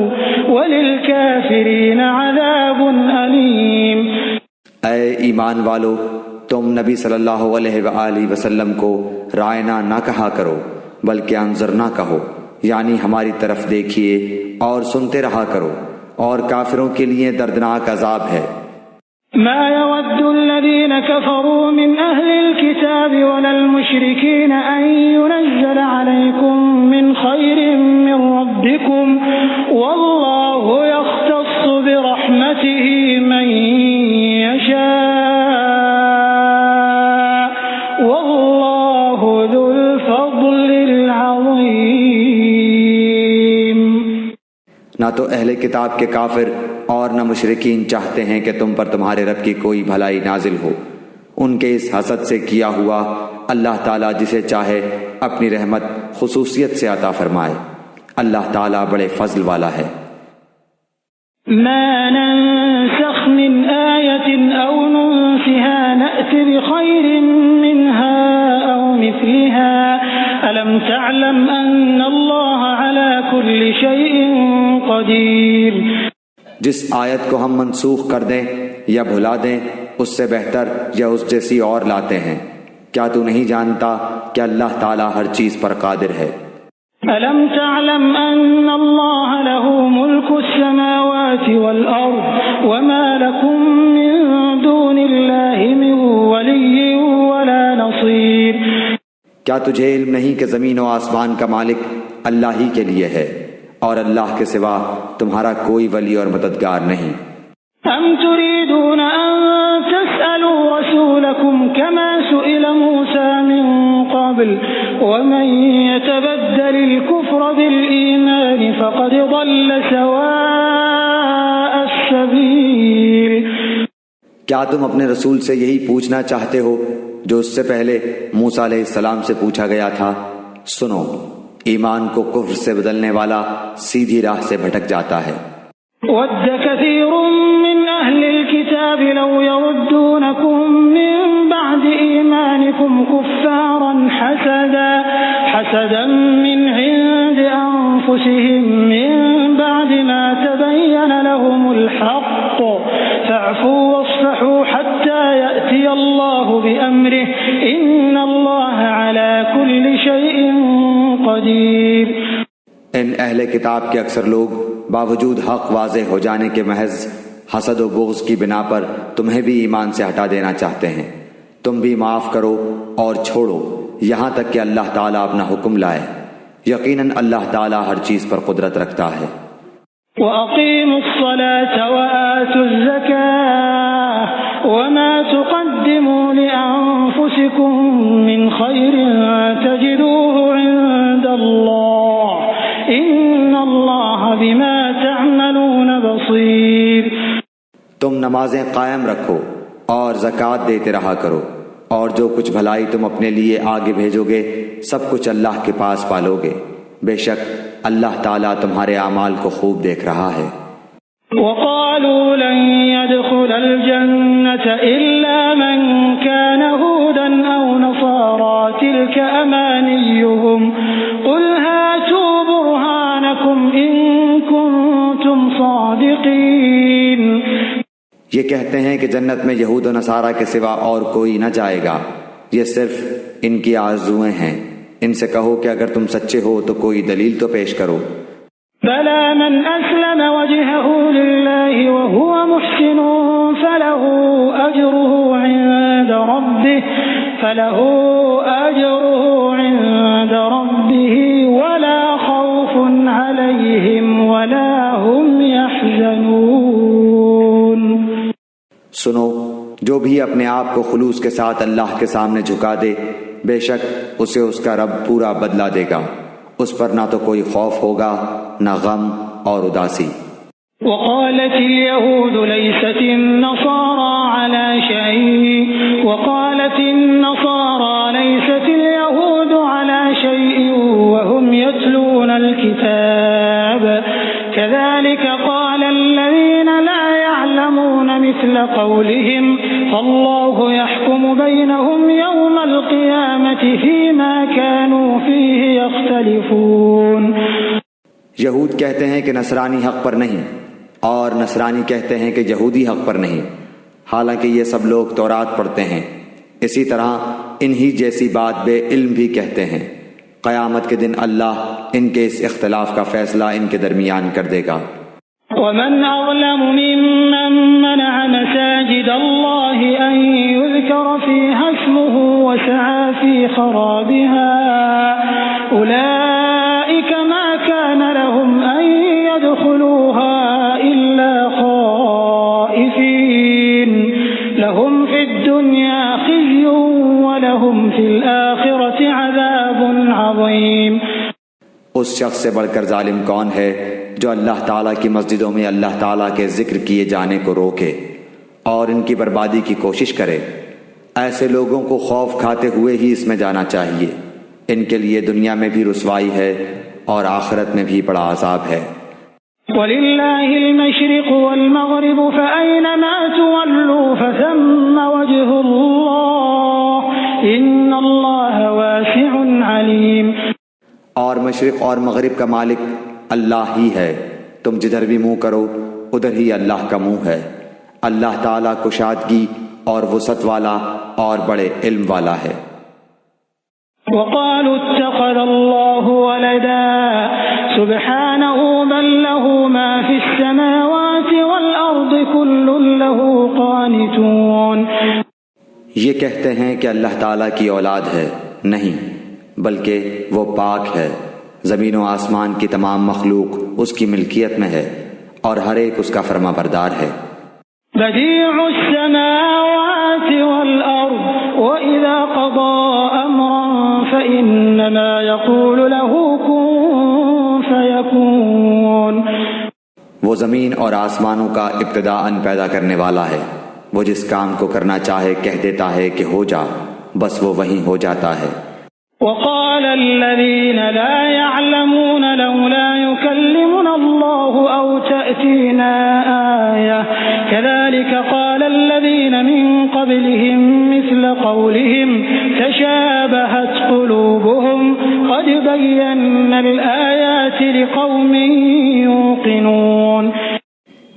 وللكافرين عذاب أليم۔ اے ایمان والو، تم نبی صلی اللہ علیہ وآلہ وسلم کو رائنا نہ کہا کرو بلکہ انظرنا کہو، یعنی ہماری طرف دیکھیے اور سنتے رہا کرو، اور کافروں کے لیے دردناک عذاب ہے۔ ما يود الذين كفروا من أهل الكتاب ولا المشركين أن ينزل عليكم من خير من ربكم والله يختص برحمته من يشاء والله ذو الفضل العظيم۔ نہ تو اہل کتاب کے کافر اور نہ مشرکین چاہتے ہیں کہ تم پر تمہارے رب کی کوئی بھلائی نازل ہو۔ ان کے اس حسد سے کیا ہوا اللہ تعالیٰ جسے چاہے اپنی رحمت خصوصیت سے عطا فرمائے۔ اللہ تعالیٰ بڑے فضل والا ہے۔ ما ننسخ من آية أو ننسها نأت بخير منها أو مثلها ألم تعلم أن الله على كل شيء قدير۔ جس آیت کو ہم منسوخ کر دیں یا بھلا دیں اس سے بہتر یا اس جیسی اور لاتے ہیں، کیا تو نہیں جانتا کہ اللہ تعالیٰ ہر چیز پر قادر ہے؟ ألم تعلم أن الله له ملك السماوات والأرض وما لكم من دون الله من ولي ولا نصير۔ کیا تجھے علم نہیں کہ زمین و آسمان کا مالک اللہ ہی کے لیے ہے اور اللہ کے سوا تمہارا کوئی ولی اور مددگار نہیں؟ أم تريدون أن تسألوا رسولكم كما سئل موسى من قبل ومن يتبدل الكفر بالإيمان فقد ضل سواء السبيل۔ کیا تم اپنے رسول سے یہی پوچھنا چاہتے ہو جو اس سے پہلے موسیٰ علیہ السلام سے پوچھا گیا تھا؟ سنو، ایمان کو کفر سے بدلنے والا سیدھی راہ سے بھٹک جاتا ہے۔ وَدَّ كَثِيرٌ مِّنْ أَهْلِ الْكِتَابِ لَوْ يَرُدُّونَكُمْ مِّن بَعْدِ إِيمَانِكُمْ كُفَّارًا حَسَدًا مِّنْ عِندِ أَنفُسِهِم مِّن کتاب کے اکثر لوگ باوجود حق واضح ہو جانے کے محض حسد و بغض کی بنا پر تمہیں بھی ایمان سے ہٹا دینا چاہتے ہیں۔ تم بھی معاف کرو اور چھوڑو یہاں تک کہ اللہ تعالیٰ اپنا حکم لائے، یقیناً اللہ تعالیٰ ہر چیز پر قدرت رکھتا ہے۔ وَأَقِيمُوا الصَّلَاةَ وَآتُوا الزَّكَاةَ وَمَا تُقَدِّمُوا لِأَنفُسِكُم مِّنْ خَيْرٍ تَجِدُوهُ عِندَ اللَّهِ إِنَّ اللَّهَ بِمَا تَعْمَلُونَ بَصِيرٌ۔ تم نمازیں قائم رکھو اور زکوٰۃ دیتے رہا کرو، اور جو کچھ بھلائی تم اپنے لیے آگے بھیجو گے سب کچھ اللہ کے پاس پالو گے، بے شک اللہ تعالیٰ تمہارے اعمال کو خوب دیکھ رہا ہے۔ وَقَالُوا لَن يَدْخُلَ الْجَنَّةَ إِلَّا مَن كَانَ هُودًا أَوْ نَصَارَىٰ تِلْكَ أَمَانِيُّهُمْ قُلْ هَاتُوا بُرْهَانَكُمْ إِن كُنتُمْ صَادِقِينَ۔ یہ کہتے ہیں کہ جنت میں یہود و نصارہ کے سوا اور کوئی نہ جائے گا، یہ صرف ان کی آرزوئیں ہیں۔ ان سے کہو کہ اگر تم سچے ہو تو کوئی دلیل تو پیش کرو۔ بَلَىٰ مَنْ أَسْلَمَ وَجْهَهُ لِلَّهِ وَهُوَ مُحْسِنٌ فَلَهُ أَجْرُهُ عِندَ رَبِّهِ وَلَا خَوْفٌ عَلَيْهِمْ وَلَا هُمْ يَحْزَنُونَ۔ سنو، جو بھی اپنے آپ کو خلوص کے ساتھ اللہ کے سامنے جھکا دے، بے شک اسے اس کا رب پورا بدلہ دے گا، اس پر نہ تو کوئی خوف ہوگا نہ غم اور اداسی۔ وقالت اليهود ليست النصارى على شيء وقالت النصارى ليست اليهود على شيء وهم يتلون الكتاب كذلك قال الذين لا يعلمون مثل قولهم فالله يحكم بينهم يوم القيامة فيما كانوا فيه يختلفون۔ یہود کہتے ہیں کہ نصرانی حق پر نہیں، اور نصرانی کہتے ہیں کہ یہودی حق پر نہیں، حالانکہ یہ سب لوگ تورات پڑھتے ہیں۔ اسی طرح انہی جیسی بات بے علم بھی کہتے ہیں۔ قیامت کے دن اللہ ان کے اس اختلاف کا فیصلہ ان کے درمیان کر دے گا۔ ومن أظلم ممن منع مساجد الله أن يذكر فيها اسمه وسعى في خرابها أولئك ما كان لهم أن يدخلوها إلا خائفين لهم في الدنيا خزي ولهم في الآخرة عذاب عظيم۔ اس شخص سے بڑھ کر ظالم کون ہے جو اللہ تعالیٰ کی مسجدوں میں اللہ تعالیٰ کے ذکر کیے جانے کو روکے اور ان کی بربادی کی کوشش کرے؟ ایسے لوگوں کو خوف کھاتے ہوئے ہی اس میں جانا چاہیے، ان کے لیے دنیا میں بھی رسوائی ہے اور آخرت میں بھی بڑا عذاب ہے۔ وَلِلَّهِ الْمَشْرِقُ وَالْمَغْرِبُ فَأَيْنَمَا تُوَلُّوا فَثَمَّ وَجْهُ اللَّهِ إِنَّ اللَّهَ وَاسِعٌ عَلِيمٌ۔ اور مشرق اور مغرب کا مالک اللہ ہی ہے، تم جدھر بھی منہ کرو ادھر ہی اللہ کا منہ ہے۔ اللہ تعالیٰ کشادگی اور وسعت والا اور بڑے علم والا ہے۔ وقالوا اتخذ الله ولدا سبحانه بل له ما في السماوات والأرض كل له قانتون۔ یہ کہتے ہیں کہ اللہ تعالیٰ کی اولاد ہے، نہیں بلکہ وہ پاک ہے، زمین و آسمان کی تمام مخلوق اس کی ملکیت میں ہے اور ہر ایک اس کا فرما بردار ہے۔ بديع السماوات والأرض وإذا قضى أمرا فإنما يقول له كن فيكون۔ وہ زمین اور آسمانوں کا ابتداءً پیدا کرنے والا ہے، وہ جس کام کو کرنا چاہے کہہ دیتا ہے کہ ہو جا، بس وہ وہیں ہو جاتا ہے۔ وقال الذين لا يعلمون لولا يكلمنا الله أو تأتينا آية كذلك قال الذين من قبلهم مثل قولهم تشابهت قلوبهم قد بينا الآيات لقوم يوقنون۔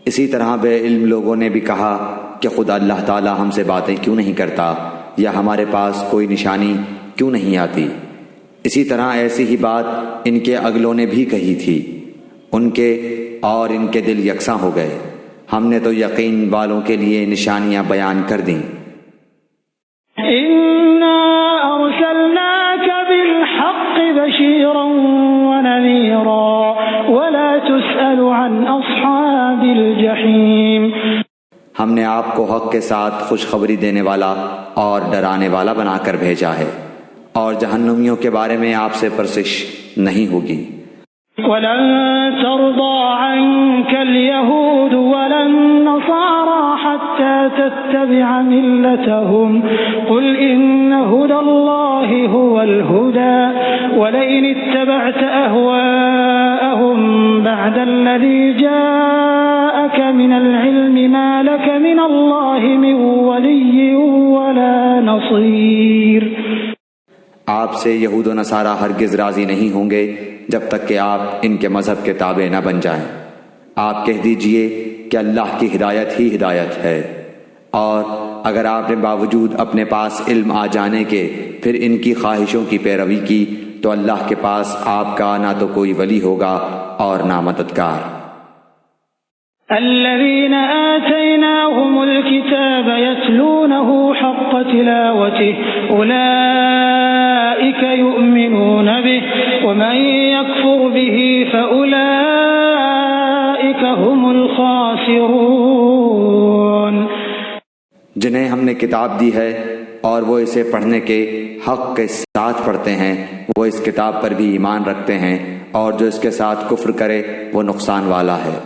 اسی طرح بے علم لوگوں نے بھی کہا کہ خدا اللہ تعالی ہم سے باتیں کیوں نہیں کرتا، یا ہمارے پاس کوئی نشانی کیوں نہیں آتی۔ اسی طرح ایسی ہی بات ان کے اگلوں نے بھی کہی تھی، ان کے اور ان کے دل یکساں ہو گئے۔ ہم نے تو یقین والوں کے لیے نشانیاں بیان کر دیں۔ إنا أرسلناك بالحق بشيرا ونذيرا ولا تسأل عن أصحاب الجحيم۔ ہم نے آپ کو حق کے ساتھ خوشخبری دینے والا اور ڈرانے والا بنا کر بھیجا ہے، اور جہنمیوں کے بارے میں آپ سے پرسش نہیں ہوگی۔ ولن ترضى عنك اليهود ولا النصارى حتى تتبع ملتهم قل إن هدى الله هو الهدى ولئن اتبعت أهواءهم بعد الذي جاءك من العلم ما لك من الله من ولي ولا نصير۔ آپ سے یہود و نصارہ ہرگز راضی نہیں ہوں گے جب تک کہ آپ ان کے مذہب کے تابع نہ بن جائیں۔ آپ کہہ دیجئے کہ اللہ کی ہدایت ہی ہدایت ہے، اور اگر آپ نے باوجود اپنے پاس علم آ جانے کے پھر ان کی خواہشوں کی پیروی کی تو اللہ کے پاس آپ کا نہ تو کوئی ولی ہوگا اور نہ مددگار۔ الذين آتيناهم الكتاب يتلونه حق تلاوته أولئك يؤمنون به ومن يكفر به فأولئك هم الخاسرون۔ جنہیں ہم نے کتاب دی ہے اور وہ اسے پڑھنے کے حق کے ساتھ پڑھتے ہیں، وہ اس کتاب پر بھی ایمان رکھتے ہیں، اور جو اس کے ساتھ کفر کرے وہ نقصان والا ہے۔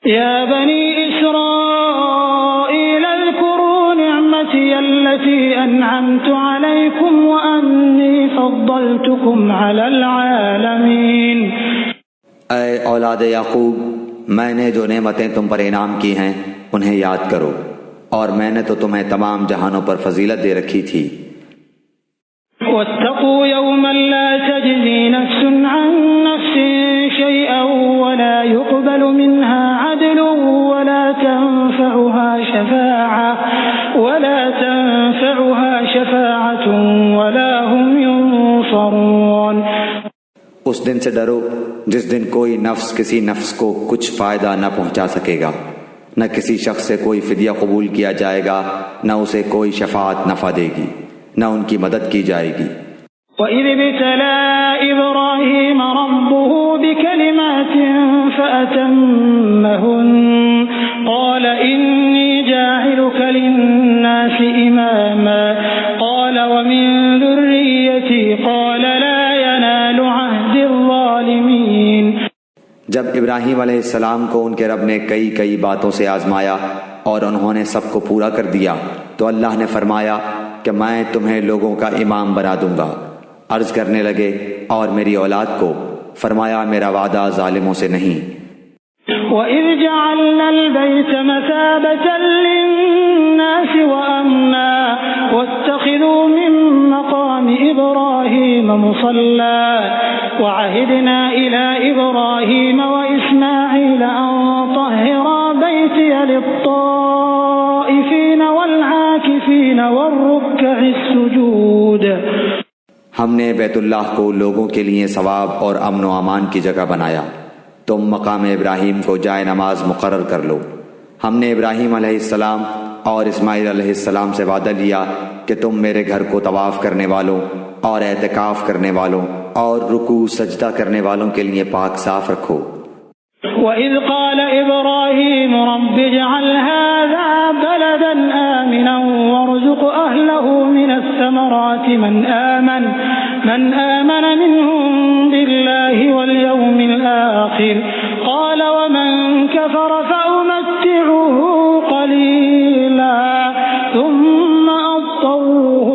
يا بني إسرائيل اذكروا نعمتي التي أنعمت عليكم وأني فضلتكم على العالمين۔ اے اولاد یعقوب، میں نے جو نعمتیں تم پر انعام کی ہیں انہیں یاد کرو، اور میں نے تو تمہیں تمام جہانوں پر فضیلت دے رکھی تھی۔ واتقوا يوما لا تجزي نفس عن نفس شيئا ولا يقبل منها عدل ولا تنفعها شفاعة ولا هم ينصرون۔ اس دن سے ڈرو جس دن کوئی نفس کسی نفس کو کچھ فائدہ نہ پہنچا سکے گا، نہ کسی شخص سے کوئی فدیہ قبول کیا جائے گا، نہ اسے کوئی شفاعت نفع دے گی، نہ ان کی مدد کی جائے گی۔ وَإِذِ ابْتَلَىٰ إِبْرَاهِيمَ رَبُّهُ بِكَلِمَاتٍ فَأَتَمَّهُنَّ قَالَ إِنِّي جَاعِلُكَ لِلنَّاسِ إِمَامًا قَالَ وَمِن ذُرِّيَّتِي قَالَ لَا يَنَالُ عَهْدِ الظَّالِمِينَ۔ جب ابراہیم علیہ السلام کو ان کے رب نے کئی باتوں سے آزمایا اور انہوں نے سب کو پورا کر دیا تو اللہ نے فرمایا کہ میں تمہیں لوگوں کا امام بنا دوں گا۔ عرض کرنے لگے اور میری اولاد کو؟ فرمایا میرا وعدہ ظالموں سے نہیں۔ وَإِذْ جَعَلْنَا الْبَيْتَ مَثَابَةً لِلنَّاسِ وَأَمْنًا وَاتَّخِذُوا مِن مَّقَامِ إِبْرَاهِيمَ مُصَلًّى وَعَهِدْنَا إِلَىٰ إِبْرَاهِيمَ وَإِسْمَاعِيلَ أَن طَهِّرَا بَيْتِيَ لِلطَّائِفِينَ وَالْعَاكِفِينَ وَالرُّكَّعِ السُّجُودِ۔ ہم نے بیت اللہ کو لوگوں کے لیے ثواب اور امن و امان کی جگہ بنایا، تم مقام ابراہیم کو جائے نماز مقرر کر لو۔ ہم نے ابراہیم علیہ السلام اور اسماعیل علیہ السلام سے وعدہ لیا کہ تم میرے گھر کو طواف کرنے والوں اور اعتکاف کرنے والوں اور رکوع سجدہ کرنے والوں کے لیے پاک صاف رکھو۔ وَإِذْ قَالَ إِبْرَاهِيمُ رَبِّ اجْعَلْ هَٰذَا بَلَدًا آمِنًا وَارْزُقْ أَهْلَهُ مِنَ الثَّمَرَاتِ مَنْ آمَنَ مِنْهُم بِاللَّهِ وَالْيَوْمِ الْآخِرِ قَالَ وَمَن كَفَرَ فَأُمَتِّعُهُ قَلِيلًا ثُمَّ أَضْطَرُّهُ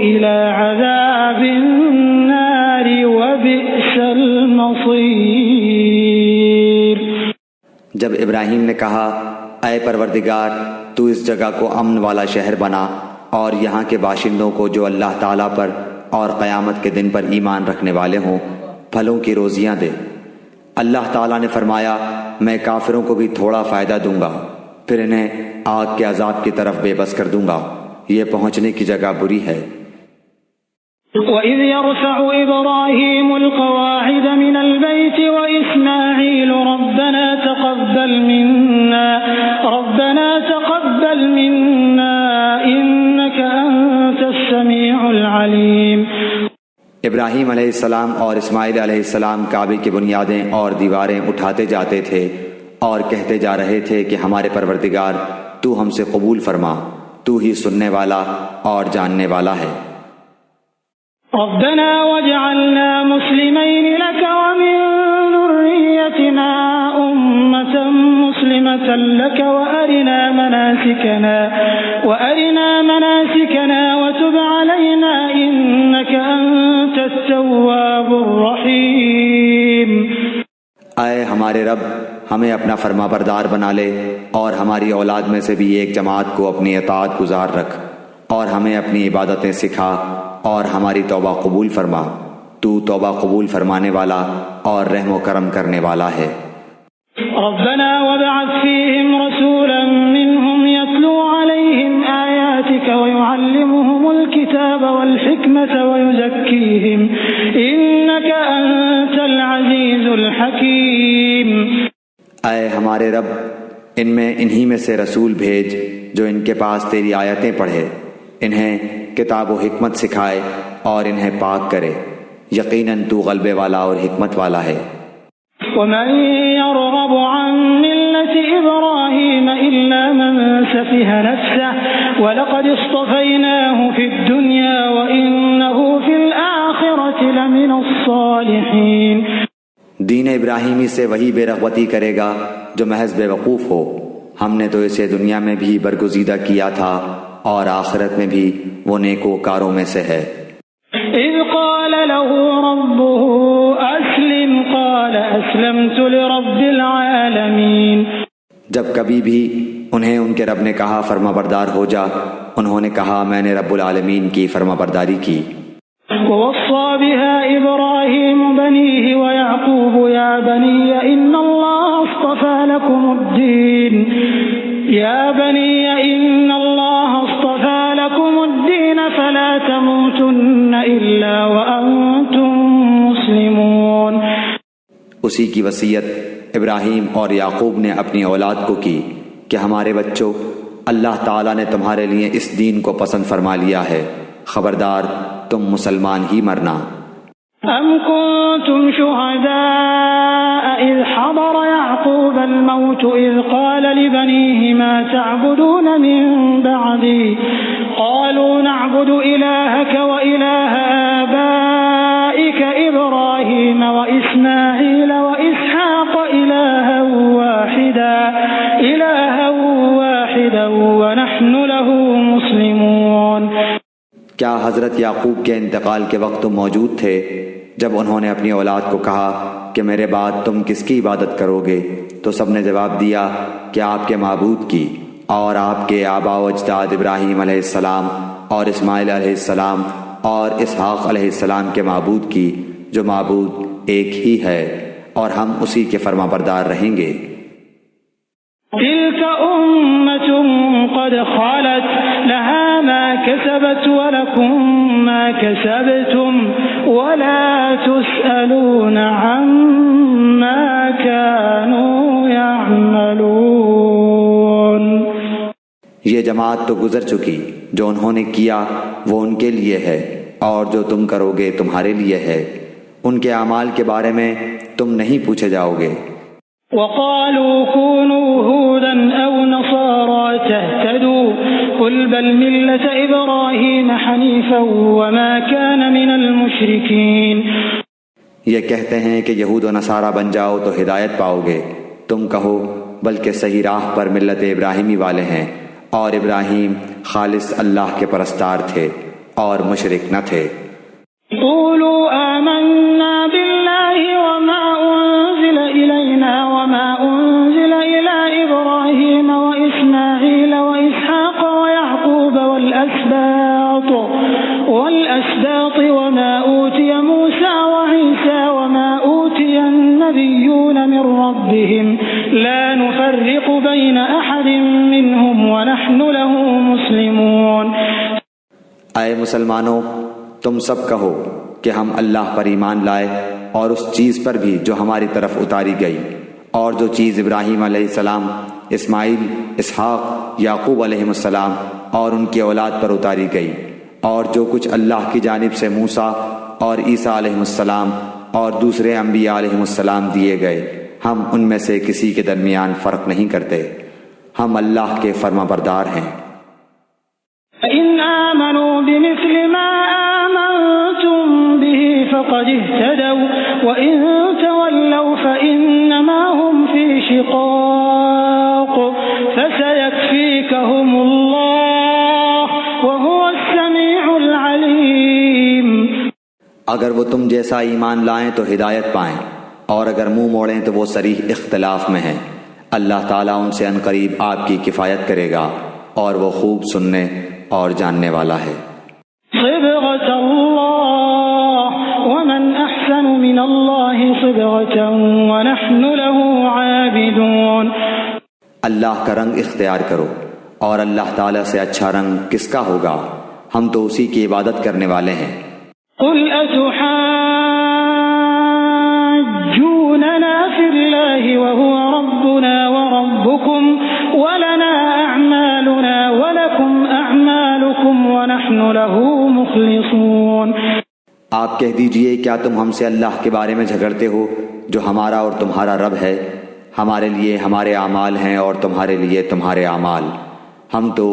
إِلَىٰ عَذَابِ النَّارِ وَبِئْسَ الْمَصِيرُ۔ جب ابراہیم نے کہا اے پروردگار تو اس جگہ کو امن والا شہر بنا اور یہاں کے باشندوں کو جو اللہ تعالیٰ پر اور قیامت کے دن پر ایمان رکھنے والے ہوں پھلوں کی روزیاں دے۔ اللہ تعالیٰ نے فرمایا میں کافروں کو بھی تھوڑا فائدہ دوں گا، پھر انہیں آگ کے عذاب کی طرف بے بس کر دوں گا، یہ پہنچنے کی جگہ بری ہے۔ وَإِذْ يَرْفَعُ إِبْرَاهِيمُ الْقَوَاعِدَ مِنَ الْبَيْتِ وَإِسْمَاعِيلُ رَبَّنَا تَقَبَّلْ مِنَّا إِنَّكَ أَنْتَ السَّمِيعُ الْعَلِيمُ۔ ابراہیم علیہ السلام اور اسماعیل علیہ السلام کعبے کی بنیادیں اور دیواریں اٹھاتے جاتے تھے اور کہتے جا رہے تھے کہ ہمارے پروردگار تو ہم سے قبول فرما، تو ہی سننے والا اور جاننے والا ہے۔ ربنا واجعلنا مسلمين لك ومن ذريتنا أمة مسلمة لك وأرنا مناسكنا وتب علينا إنك أنت التواب الرحيم۔ اے ہمارے رب، ہمیں اپنا فرما بردار بنا لے اور ہماری اولاد میں سے بھی ایک جماعت کو اپنی اطاعت گزار رکھ، اور ہمیں اپنی عبادتیں سکھا اور ہماری توبہ قبول فرما، تو توبہ قبول فرمانے والا اور رحم و کرم کرنے والا ہے۔ ربنا وابعث فيهم رسولا منهم يتلو عليهم آياتك ويعلمهم الكتاب والحكمة ويزكيهم إنك أنت العزيز الحكيم۔ اے ہمارے رب، ان میں انہی میں سے رسول بھیج جو ان کے پاس تیری آیتیں پڑھے، انہیں کتاب و حکمت سکھائے اور انہیں پاک کرے، یقیناً تو غلبے والا اور حکمت والا ہے۔ ومن يرغب عن ملة إبراهيم إلا من سفه نفسه ولقد اصطفيناه في الدنيا وإنه في الآخرة لمن الصالحين۔ دین ابراہیمی سے وہی بے رغبتی کرے گا جو محض بے وقوف ہو، ہم نے تو اسے دنیا میں بھی برگزیدہ کیا تھا اور آخرت میں بھی وہ نیکوکاروں میں سے ہے۔ اذ قال له ربه اسلم قال اسلمت لرب العالمین۔ جب کبھی بھی انہیں ان کے رب نے کہا فرما بردار ہو جا، انہوں نے کہا میں نے رب العالمین کی فرما برداری کی۔ ووصى بها إبراهيم بنيه ويعقوب يا بني إن الله اصطفى لكم الدين فلا تموتن إلا وأنتم مسلمون۔ اسی کی وصیت ابراہیم اور یعقوب نے اپنی اولاد کو کی کہ ہمارے بچوں، اللہ تعالیٰ نے تمہارے لیے اس دین کو پسند فرما لیا ہے، خبردار تم مسلمان ہی مرنا۔ ام کنتم شہداء اذ حضر یعقوب الموت اذ قال لبنیہ ما تعبدون من بعدی قالوا نعبد الہک وإلہ آبائک ابراہیم وإسماعیل وإسحاق الہا واحدا ونحن له مسلمون۔ کیا حضرت یعقوب کے انتقال کے وقت تم موجود تھے جب انہوں نے اپنی اولاد کو کہا کہ میرے بعد تم کس کی عبادت کرو گے؟ تو سب نے جواب دیا کہ آپ کے معبود کی اور آپ کے آبا و اجداد ابراہیم علیہ السلام اور اسماعیل علیہ السلام اور اسحاق علیہ السلام کے معبود کی، جو معبود ایک ہی ہے اور ہم اسی کے فرما بردار رہیں گے۔ تلك أمة قد خلت لها ما كسبت ولكم ما كسبتم ولا تسألون عما كانوا يعملون۔ یہ جماعت تو گزر چکی، جو انہوں نے کیا وہ ان کے لیے ہے اور جو تم کرو گے تمہارے لیے ہے، ان کے اعمال کے بارے میں تم نہیں پوچھے جاؤ گے۔ وقالوا كونوا هودا أو نصارى تهتدوا قل بل ملة إبراهيم حنيفا وما كان من المشركين۔ یہ کہتے ہیں کہ یہود و نصارہ بن جاؤ تو ہدایت پاؤ گے، تم کہو بلکہ صحیح راہ پر ملت ابراہیمی والے ہیں، اور ابراہیم خالص اللہ کے پرستار تھے اور مشرک نہ تھے۔ قولوا آمنا بالله وما أنزل إلينا وما أنزل إلى إبراهيم وإسماعيل وإسحاق ويعقوب والأسباط وما أوتي موسى وعيسى وما أوتي النبيون من ربهم لا نفرق بين أحد منهم ونحن له مسلمون۔ اے مسلمانوں، تم سب کہو کہ ہم اللہ پر ایمان لائے اور اس چیز پر بھی جو ہماری طرف اتاری گئی، اور جو چیز ابراہیم علیہ السلام، اسماعیل، اسحاق، یعقوب علیہ السلام اور ان کی اولاد پر اتاری گئی، اور جو کچھ اللہ کی جانب سے موسیٰ اور عیسیٰ علیہ السلام اور دوسرے انبیاء علیہ السلام دیے گئے، ہم ان میں سے کسی کے درمیان فرق نہیں کرتے، ہم اللہ کے فرما بردار ہیں۔ إن آمنوا بمثل ما آمنتم به فقد اهتدوا وإن تولوا فإنما هم في شقاق فسيكفيكهم الله وهو السميع العليم۔ اگر وہ تم جیسا ایمان لائیں تو ہدایت پائیں، اور اگر منہ موڑیں تو وہ صریح اختلاف میں ہیں۔ اللہ تعالیٰ ان سے عنقریب آپ کی کفایت کرے گا، اور وہ خوب سننے اور جاننے والا ہے۔ صبغة الله ومن أحسن من الله صبغة ونحن له عابدون۔ اللہ کا رنگ اختیار کرو، اور اللہ تعالیٰ سے اچھا رنگ کس کا ہوگا، ہم تو اسی کی عبادت کرنے والے ہیں۔ قل أتحاجوننا في الله وهو ربنا وربكم ولنا أعمالنا ولكم أعمالكم ونحن له مخلصون۔ آپ کہہ دیجئے کیا تم ہم سے اللہ کے بارے میں جھگڑتے ہو جو ہمارا اور تمہارا رب ہے؟ ہمارے لیے ہمارے اعمال ہیں اور تمہارے لیے تمہارے اعمال، ہم تو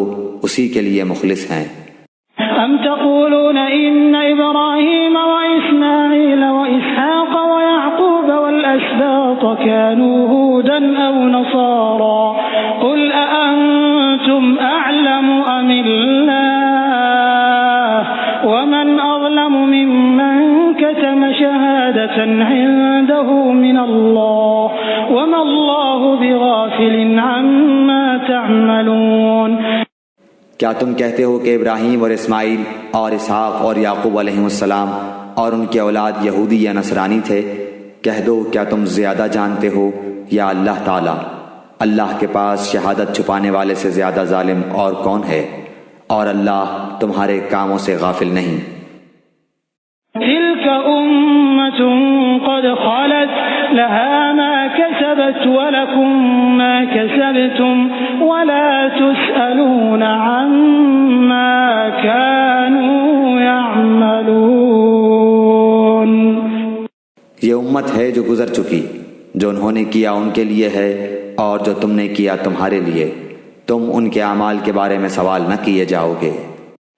اسی کے لیے مخلص ہیں۔ أم تقولون إن إبراهيم وإسماعيل وإسحاق ويعقوب والأسباط كانوا هودا أو نصارى قل أأنتم أعلم أم الله ومن أظلم ممن كتم شهادة عنده من الله وما الله بغافل عما تعملون۔ کیا تم کہتے ہو کہ ابراہیم اور اسماعیل اور اسحاق اور یعقوب علیہ السلام اور ان کے اولاد یہودی یا نصرانی تھے؟ کہہ دو کیا تم زیادہ جانتے ہو یا اللہ تعالیٰ؟ اللہ کے پاس شہادت چھپانے والے سے زیادہ ظالم اور کون ہے، اور اللہ تمہارے کاموں سے غافل نہیں۔ تلك أمة قد خلت لها ما كسبت ولكم ما كسبتم ولا تسألون عما كانوا يعملون۔ یہ امت ہے جو گزر چکی، جو انہوں نے کیا ان کے لیے ہے، اور جو تم نے کیا تمہارے لیے، تم ان کے اعمال کے بارے میں سوال نہ کیے جاؤ گے۔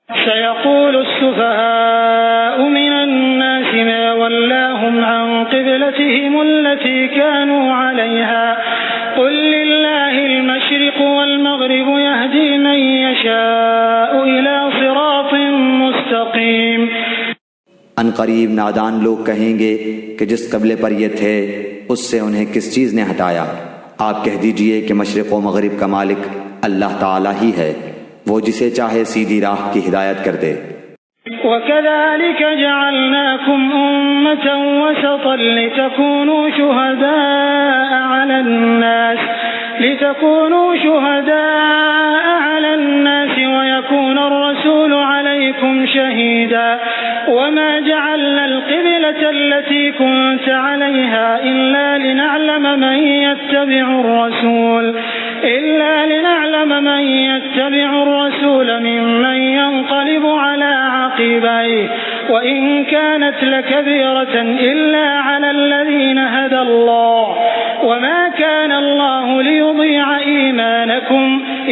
سيقول السفهاء من الناس ما ولاهم عن قبلتهم التي كانوا عليها قل لله المشرق والمغرب يهدي من يشاء إلى صراط مستقيم۔ ان قریب نادان لوگ کہیں گے کہ جس قبلے پر یہ تھے اس سے انہیں کس چیز نے ہٹایا؟ آپ کہہ دیجئے کہ مشرق و مغرب کا مالک اللہ تعالیٰ ہی ہے، وہ جسے چاہے سیدھی راہ کی ہدایت کر دے۔ وَكَذَلِكَ جَعَلْنَاكُمْ أُمَّةً وَسَطًا لِتَكُونُوا شُهَدَاءَ عَلَى النَّاسِ وَيَكُونَ الرَّسُولُ عَلَيْكُمْ شَهِيدًا وَمَا جَعَلْنَا الْقِبْلَةَ الَّتِي كُنْتَ عَلَيْهَا إِلَّا لِنَعْلَمَ مَن يَتَّبِعُ الرَّسُولَ مِمَّن يَنقَلِبُ عَلَى عَقِبَيْهِ وَإِن كَانَتْ لَكَبِيرَةً إِلَّا عَلَى الَّذِينَ هَدَى اللَّهُ وَمَا كَانَ اللَّهُ لِيُضِيعَ إِيمَانَكُمْ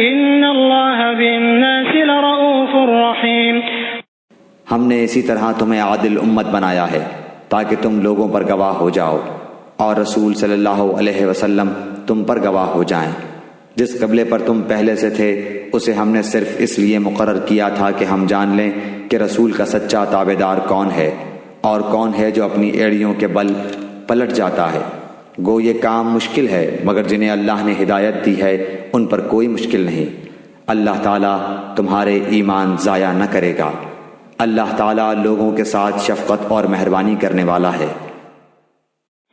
إِنَّ اللَّهَ بِالنَّاسِ لَرَءُوفٌ رَحِيمٌ۔ ہم نے اسی طرح تمہیں عادل امت بنایا ہے تاکہ تم لوگوں پر گواہ ہو جاؤ، اور رسول صلی اللہ علیہ وسلم تم پر گواہ ہو جائیں۔ جس قبلے پر تم پہلے سے تھے اسے ہم نے صرف اس لیے مقرر کیا تھا کہ ہم جان لیں کہ رسول کا سچا تابعدار کون ہے، اور کون ہے جو اپنی ایڑیوں کے بل پلٹ جاتا ہے۔ گو یہ کام مشکل ہے، مگر جنہیں اللہ نے ہدایت دی ہے ان پر کوئی مشکل نہیں۔ اللہ تعالیٰ تمہارے ایمان ضائع نہ کرے گا۔ اللہ تعالیٰ لوگوں کے ساتھ شفقت اور مہربانی کرنے والا ہے۔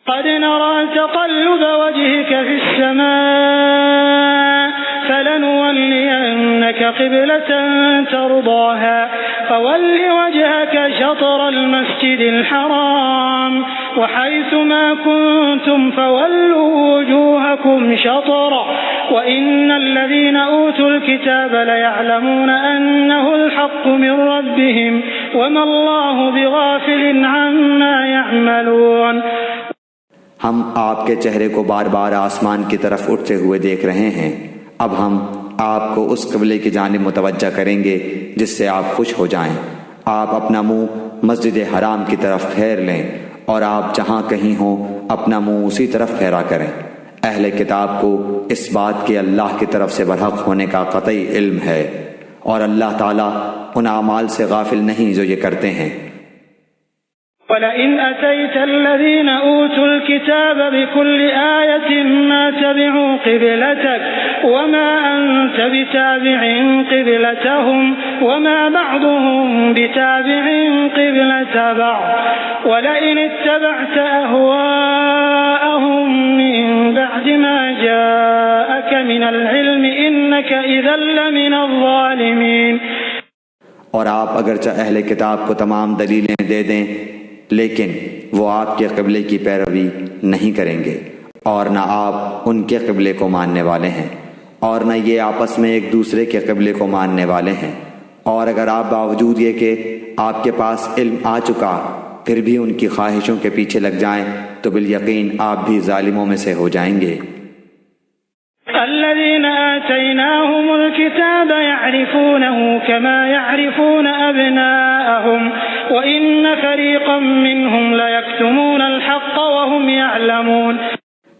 قد نرى تقلب وجهك في السماء فلنولينك عليك قبلة ترضاها فول وجهك شطر المسجد الحرام وحيث ما كنتم فولوا وجوهكم شطره وإن الذين أوتوا الكتاب ليعلمون أنه الحق من ربهم وما الله بغافل عما يعملون. ہم آپ کے چہرے کو بار بار آسمان کی طرف اٹھتے ہوئے دیکھ رہے ہیں. اب ہم آپ کو اس قبلے کی جانب متوجہ کریں گے جس سے آپ خوش ہو جائیں. آپ اپنا منہ مسجد حرام کی طرف پھیر لیں اور آپ جہاں کہیں ہوں اپنا منہ اسی طرف پھیرا کریں. اہل کتاب کو اس بات کے اللہ کی طرف سے برحق ہونے کا قطعی علم ہے اور اللہ تعالیٰ ان اعمال سے غافل نہیں جو یہ کرتے ہیں. وَلَئِنْ أَتَيْتَ الَّذِينَ أُوتُوا الْكِتَابَ بِكُلِّ آيَةٍ مَا تَبِعُوا قِبْلَتَكَ وَمَا أَنْتَ بِتَابِعٍ قِبْلَتَهُمْ وَمَا بَعْضُهُمْ بِتَابِعٍ قِبْلَةَ بَعْضٍ وَلَئِنِ اتَّبَعْتَ أَهْوَاءَهُمْ مِنْ بَعْدِ مَا جَاءَكَ مِنَ الْعِلْمِ إِنَّكَ إِذًا لَمِنَ الظَّالِمِينَ. اور آپ اگرچہ اہل کتاب کو تمام دلیلیں دے دیں لیکن وہ آپ کے قبلے کی پیروی نہیں کریں گے اور نہ آپ ان کے قبلے کو ماننے والے ہیں اور نہ یہ آپس میں ایک دوسرے کے قبلے کو ماننے والے ہیں. اور اگر آپ باوجود یہ کہ آپ کے پاس علم آ چکا پھر بھی ان کی خواہشوں کے پیچھے لگ جائیں تو بالیقین آپ بھی ظالموں میں سے ہو جائیں گے. الذين آتيناهم الكتاب يعرفونه كما يعرفون أبناءهم وإن فريقا منهم ليكتمون الحق وهم يعلمون.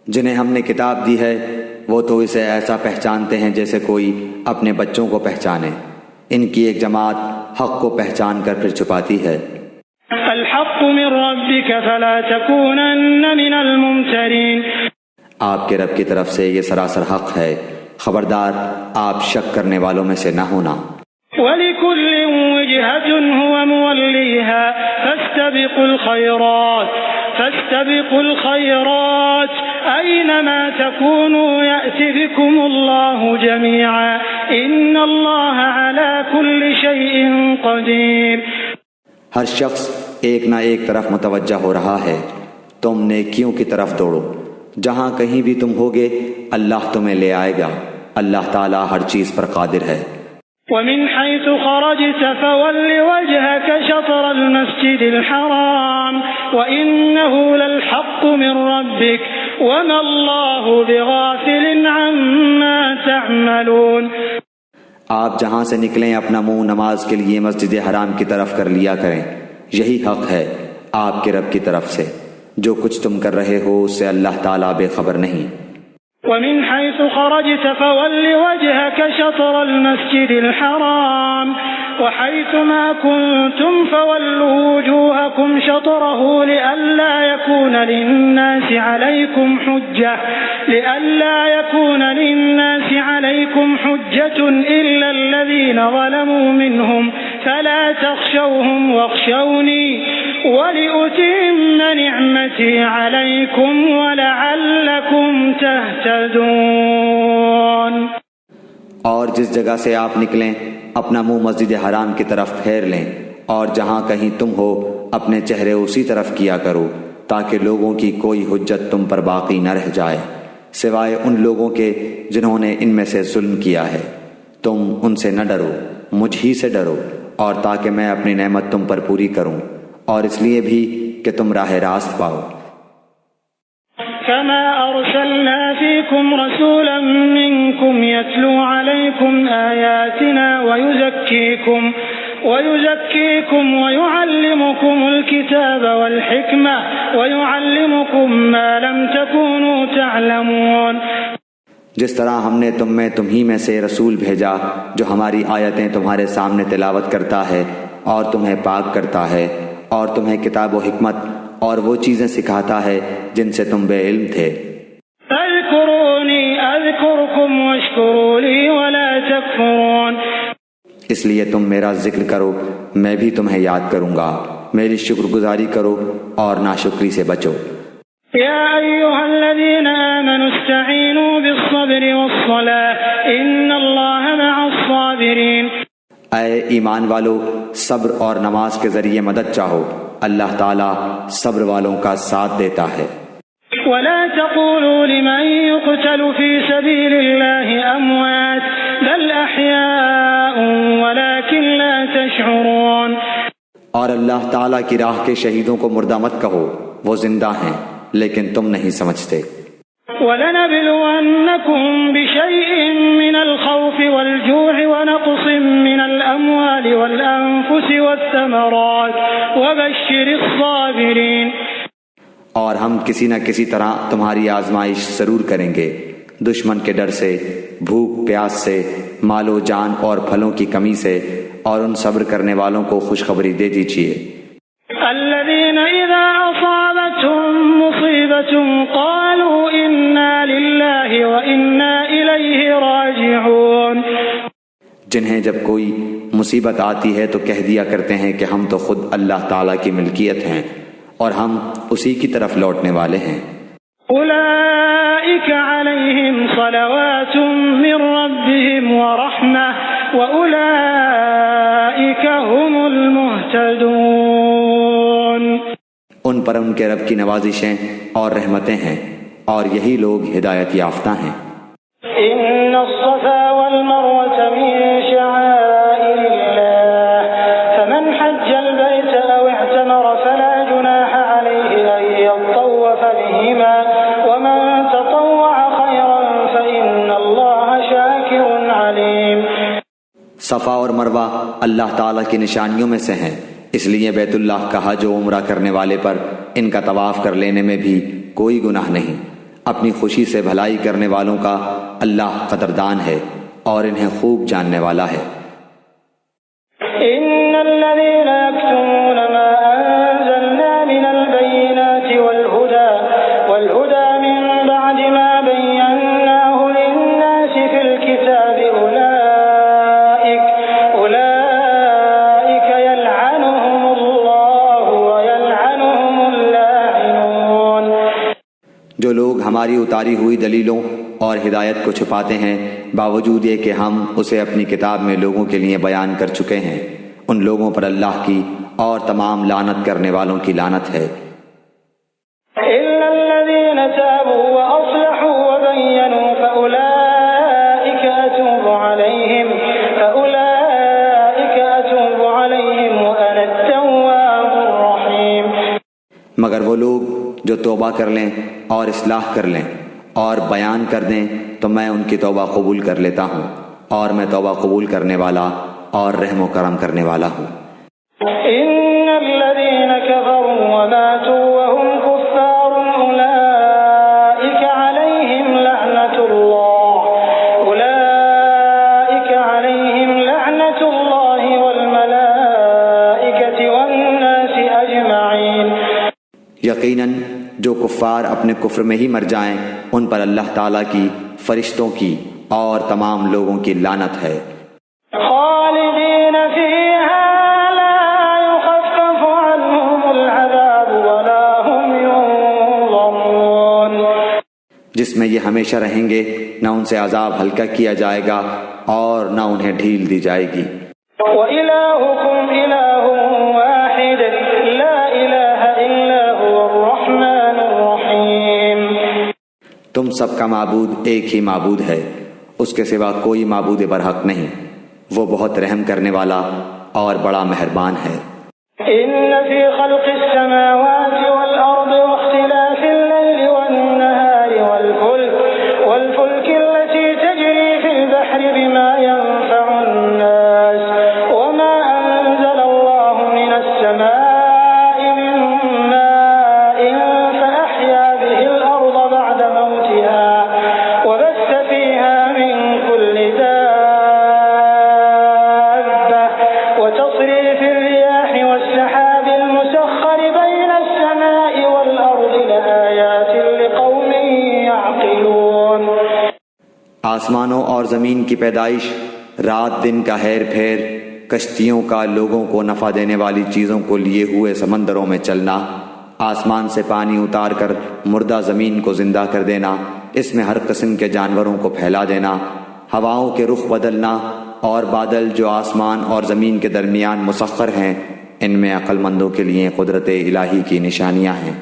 جنہیں ہم نے کتاب دی ہے وہ تو اسے ایسا پہچانتے ہیں جیسے کوئی اپنے بچوں کو پہچانے. ان کی ایک جماعت حق کو پہچان کر پھر چھپاتی ہے. الحق من ربك فلا تكونن من الممترين. آپ کے رب کی طرف سے یہ سراسر حق ہے خبردار آپ شک کرنے والوں میں سے نہ ہونا. وَلِكُلٍّ وِجْهَةٌ هُوَ مُوَلِّيهَا فَاسْتَبِقُوا الْخَيْرَاتِ أَيْنَمَا تَكُونُوا يَأْتِ بِكُمُ اللَّهُ جَمِيعًا إِنَّ اللَّهَ عَلَى كُلِّ شَيْءٍ قَدِيرٌ. ہر شخص ایک نہ ایک طرف متوجہ ہو رہا ہے. تم نیکیوں کی طرف دوڑو. جہاں کہیں بھی تم ہوگے اللہ تمہیں لے آئے گا. اللہ تعالیٰ ہر چیز پر قادر ہے. وَمِنْ حَيْثُ خَرَجْتَ فَوَلِّ وَجْهَكَ شَطْرَ الْمَسْجِدِ الْحَرَامِ وَإِنَّهُ لَلْحَقُّ مِنْ رَبِّكَ وَمَا اللَّهُ بِغَافِلٍ عَمَّا تَعْمَلُونَ. آپ جہاں سے نکلیں اپنا منہ نماز کے لیے مسجد حرام کی طرف کر لیا کریں. یہی حق ہے آپ کے رب کی طرف سے. جو کچھ تم کر رہے ہو اس سے اللہ تعالیٰ بے خبر نہیں. وَمِنْ حَيْثُ خَرَجْتَ فَوَلِّ وَجْهَكَ شَطْرَ الْمَسْجِدِ الْحَرَامِ وَحَيْثُ مَا كُنْتُمْ فَوَلُّوا وُجُوهَكُمْ شَطْرَهُ لِئَلَّا يَكُونَ لِلنَّاسِ عَلَيْكُمْ حُجَّةٌ إِلَّا الَّذِينَ ظَلَمُوا مِنْهُمْ فَلَا تَخْشَوْهُمْ وَاخْشَوْنِي وَلِأُتِمَّ نِعْمَتِي عَلَيْكُمْ وَلَعَلَّكُمْ تَهْتَدُونَ. اور جس جگہ سے آپ نکلیں اپنا منہ مسجد حرام کی طرف پھیر لیں اور جہاں کہیں تم ہو اپنے چہرے اسی طرف کیا کرو تاکہ لوگوں کی کوئی حجت تم پر باقی نہ رہ جائے سوائے ان لوگوں کے جنہوں نے ان میں سے ظلم کیا ہے. تم ان سے نہ ڈرو مجھ ہی سے ڈرو اور تاکہ میں اپنی نعمت تم پر پوری کروں اور اس لیے بھی کہ تم راہ راست پاؤ. كما أرسلنا فيكم رسولا منكم يتلو عليكم آياتنا ويزكيكم ويعلمكم الكتاب والحكمة ويعلمكم ما لم تكونوا تعلمون. جس طرح ہم نے تم ہی میں سے رسول بھیجا جو ہماری آیتیں تمہارے سامنے تلاوت کرتا ہے اور تمہیں پاک کرتا ہے اور تمہیں کتاب و حکمت اور وہ چیزیں سکھاتا ہے جن سے تم بے علم تھے. اذکرونی اذکرکم واشکروا لی ولا تکفرون. اس لیے تم میرا ذکر کرو میں بھی تمہیں یاد کروں گا. میری شکر گزاری کرو اور ناشکری سے بچو. یا ایھا الذین آمنوا استعینوا بالصبر والصلاة ان اللہ مع الصابرین. الصابرين اے ایمان والو، صبر اور نماز کے ذریعے مدد چاہو، اللہ تعالیٰ صبر والوں کا ساتھ دیتا ہے۔ ولا تقولوا لمن يقتل في سبيل الله أموات بل أحياء ولكن لا تشعرون۔ اور اللہ تعالیٰ کی راہ کے شہیدوں کو مردہ مت کہو، وہ زندہ ہیں لیکن تم نہیں سمجھتے۔ وَلَنَبْلُوَنَّكُمْ بِشَيْءٍ مِّنَ الْخَوْفِ وَالْجُوعِ وَنَقْصٍ مِّنَ الْأَمْوَالِ وَالْأَنفُسِ وَالثَّمَرَاتِ وَبَشِّرِ الصَّابِرِينَ۔ اور ہم کسی نہ کسی طرح تمہاری آزمائش ضرور کریں گے، دشمن کے ڈر سے، بھوک پیاس سے، مال و جان اور پھلوں کی کمی سے، اور ان صبر کرنے والوں کو خوشخبری دے دیجیے۔ الذين إذا أصابتهم مصيبة قالوا إنا لله وإنا إليه راجعون۔ جنہیں جب کوئی مصیبت آتی ہے تو کہہ دیا کرتے ہیں کہ ہم تو خود اللہ تعالیٰ کی ملکیت ہیں اور ہم اسی کی طرف لوٹنے والے ہیں۔ أولئك عليهم صلوات من ربهم ورحمة وأولئك هم المهتدون۔ ان پر ان کے رب کی نوازشیں اور رحمتیں ہیں اور یہی لوگ ہدایت یافتہ ہیں۔ إن الصفا والمروة من شعائر الله فمن حج البيت أو اعتمر فلا جناح عليه أن يطوف بهما ومن تطوع خيرا فإن الله شاكر عليم۔ صفا اور مروہ اللہ تعالیٰ کی نشانیوں میں سے ہیں، اس لیے بیت اللہ کا حج و عمرہ کرنے والے پر ان کا طواف کر لینے میں بھی کوئی گناہ نہیں۔ اپنی خوشی سے بھلائی کرنے والوں کا اللہ قدردان ہے اور انہیں خوب جاننے والا ہے۔ إن الذين يكتمون ما أنزلنا من البينات والهدى من بعد ما بيناه للناس في الكتاب أولئك يلعنهم الله ويلعنهم اللاعنون۔ جو لوگ ہماری اتاری ہوئی دلیلوں اور ہدایت کو چھپاتے ہیں باوجود یہ کہ ہم اسے اپنی کتاب میں لوگوں کے لیے بیان کر چکے ہیں، ان لوگوں پر اللہ کی اور تمام لعنت کرنے والوں کی لعنت ہے۔ إلا الذين تابوا وأصلحوا وبينوا فأولئك أتوب عليهم وأنا التواب الرحيم۔ مگر وہ لوگ جو توبہ کر لیں اور اصلاح کر لیں اور بیان کر دیں تو میں ان کی توبہ قبول کر لیتا ہوں، اور میں توبہ قبول کرنے والا اور رحم و کرم کرنے والا ہوں۔ إن الذين كفروا وماتوا وهم كفار أولئك عليهم لعنة الله والملائكة والناس أجمعين۔ یقیناً جو کفار اپنے کفر میں ہی مر جائیں ان پر اللہ تعالیٰ کی، فرشتوں کی اور تمام لوگوں کی لعنت ہے۔ خالدين فيها لا يخفف عنهم العذاب ولا هم ينظرون۔ جس میں یہ ہمیشہ رہیں گے، نہ ان سے عذاب ہلکا کیا جائے گا اور نہ انہیں ڈھیل دی جائے گی۔ وإلهكم إله واحد لا إله إلا هو الرحمن الرحيم۔ تم سب کا معبود ایک ہی معبود ہے، اس کے سوا کوئی معبود برحق نہیں، وہ بہت رحم کرنے والا اور بڑا مہربان ہے۔ إن في خلق السماوات والأرض واختلاف الليل والنهار والفلك التي تجري في البحر بما ينفع الناس وما أنزل الله من السماء من ماء فأحيا به الأرض بعد موتها وبث فيها من كل دابة وتصريف الرياح والسحاب المسخر بين السماء والأرض لآيات لقوم يعقلون۔ آسمانوں اور زمین کی پیدائش، رات دن کا ہیر پھیر، کشتیوں کا لوگوں کو نفع دینے والی چیزوں کو لیے ہوئے سمندروں میں چلنا، آسمان سے پانی اتار کر مردہ زمین کو زندہ کر دینا، اس میں ہر قسم کے جانوروں کو پھیلا دینا، ہواؤں کے رخ بدلنا اور بادل جو آسمان اور زمین کے درمیان مسخر ہیں، ان میں عقل مندوں کے لیے قدرت الہی کی نشانیاں ہیں۔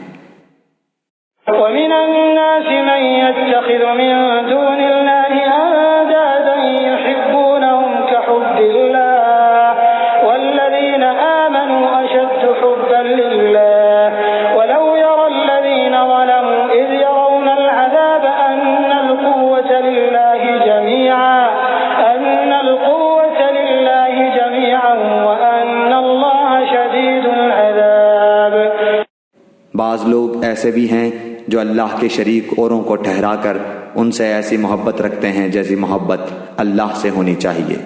وَمِنَ النَّاسِ مَن يَتَّخِذُ مِن دُونِ اللَّهِ أَندَادًا يُحِبُّونَهُمْ كَحُبِّ اللَّهِ وَالَّذِينَ آمَنُوا أَشَدُّ حُبًّا لِّلَّهِ وَلَوْ يَرَى الَّذِينَ ظَلَمُوا إِذْ يَرَوْنَ الْعَذَابَ أَنَّ الْقُوَّةَ لِلَّهِ جَمِيعًا وَأَنَّ اللَّهَ شَدِيدُ الْعَذَابِ۔ بعض لوگ ایسے بھی ہیں جو اللہ کے شریک اوروں کو ٹھہرا کر ان سے ایسی محبت رکھتے ہیں جیسی محبت اللہ سے ہونی چاہیے،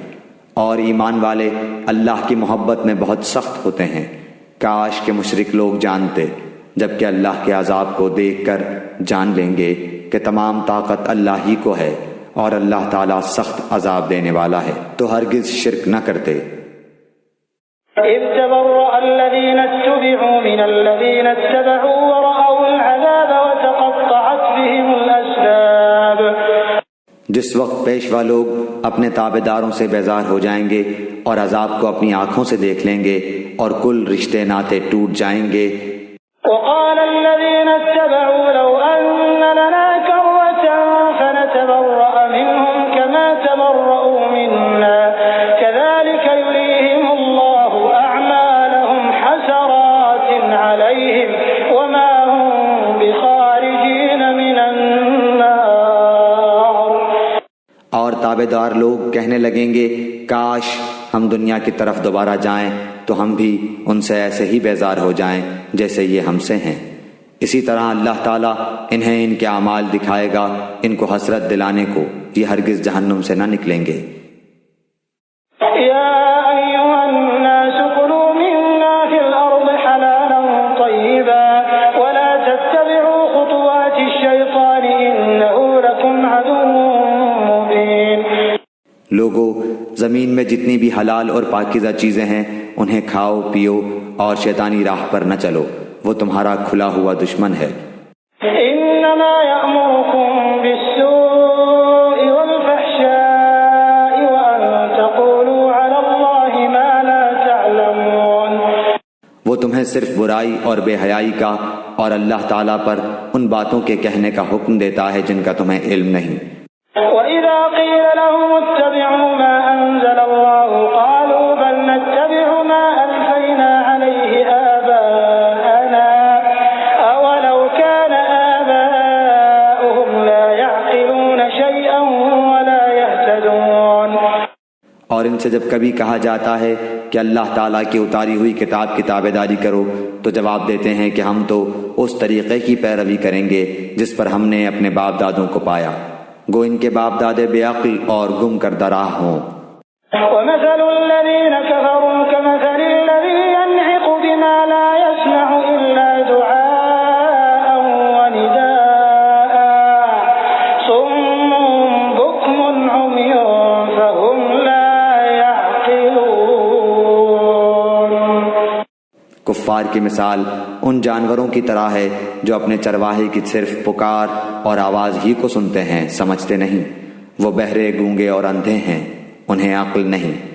اور ایمان والے اللہ کی محبت میں بہت سخت ہوتے ہیں۔ کاش کہ مشرک لوگ جانتے، جبکہ اللہ کے عذاب کو دیکھ کر جان لیں گے کہ تمام طاقت اللہ ہی کو ہے اور اللہ تعالیٰ سخت عذاب دینے والا ہے، تو ہرگز شرک نہ کرتے۔ إِذْ تَبَرَّأَ الَّذِينَ اتُّبِعُوا مِنَ الَّذِينَ اتَّبَعُوا وَرَأَوُا الْعَذَابَ وَتَقَطَّعَتْ بِهِمُ الْأَسْبَابُ۔ جس وقت پیشوا لوگ اپنے تابع داروں سے بیزار ہو جائیں گے اور عذاب کو اپنی آنکھوں سے دیکھ لیں گے اور کل رشتے ناطے ٹوٹ جائیں گے۔ وَقَالَ الَّذِينَ اتَّبَعُوا لَوْ أَنَّ لَنَا كَرَّةً فَنَتَبَرَّأَ مِنْهُمْ كَمَا تَبَرَّؤُوا مِنَّا كَذَلِكَ يُرِيهِمُ اللَّهُ أَعْمَالَهُمْ حَسَرَاتٍ عَلَيْهِمْ وَمَا هُمْ بِخَارِجِينَ مِنَ النَّارِ۔ اور تابع دار لوگ کہنے لگیں گے، کاش ہم دنیا کی طرف دوبارہ جائیں تو ہم بھی ان سے ایسے ہی بیزار ہو جائیں جیسے یہ ہم سے ہیں۔ اسی طرح اللہ تعالیٰ انہیں ان کے اعمال دکھائے گا، ان کو حسرت دلانے کو، یہ ہرگز جہنم سے نہ نکلیں گے۔ يا أيها الناس كلوا مما في الأرض حلالا طيبا ولا تتبعوا خطوات الشيطان إنه لكم عدو مبين۔ لوگو، زمین میں جتنی بھی حلال اور پاکیزہ چیزیں ہیں انہیں کھاؤ پیو اور شیطانی راہ پر نہ چلو، وہ تمہارا کھلا ہوا دشمن ہے۔ إنما يأمركم بالسوء والفحشاء وأن تقولوا على الله ما لا تعلمون۔ وہ تمہیں صرف برائی اور بے حیائی کا اور اللہ تعالیٰ پر ان باتوں کے کہنے کا حکم دیتا ہے جن کا تمہیں علم نہیں۔ وَإِذَا قِيلَ لَهُمُ اتَّبِعُوا مَا أَنزَلَ اللَّهُ قَالُوا بَلْ نَتَّبِعُ مَا أَلْفَيْنَا عَلَيْهِ آبَاءَنَا أَوَلَوْ كَانَ آبَاؤُهُمْ لَا يَعْقِلُونَ شَيْئًا وَلَا يَهْتَدُونَ۔ اور ان سے جب کبھی کہا جاتا ہے کہ اللہ تعالیٰ کی اتاری ہوئی کتاب کی تابع داری کرو تو جواب دیتے ہیں کہ ہم تو اس طریقے کی پیروی کریں گے جس پر ہم نے اپنے باپ دادوں کو پایا، گو ان کے باپ دادے بے عقل اور گم کردہ راہ ہوں۔ وَمَثَلُ الَّذِينَ كَفَرُوا كَمَثَلِ الَّذِي يَنْعِقُ بِمَا لَا يَسْمَعُ إِلَّا دُعَاءً وَنِدَاءً صُمٌّ بُكْمٌ عُمْيٌ فَهُمْ لَا يَعْقِلُونَ۔ کفار کی مثال ان جانوروں کی طرح ہے جو اپنے چرواہے کی صرف پکار اور آواز ہی کو سنتے ہیں، سمجھتے نہیں۔ وہ بہرے، گونگے اور اندھے ہیں، انہیں عقل نہیں۔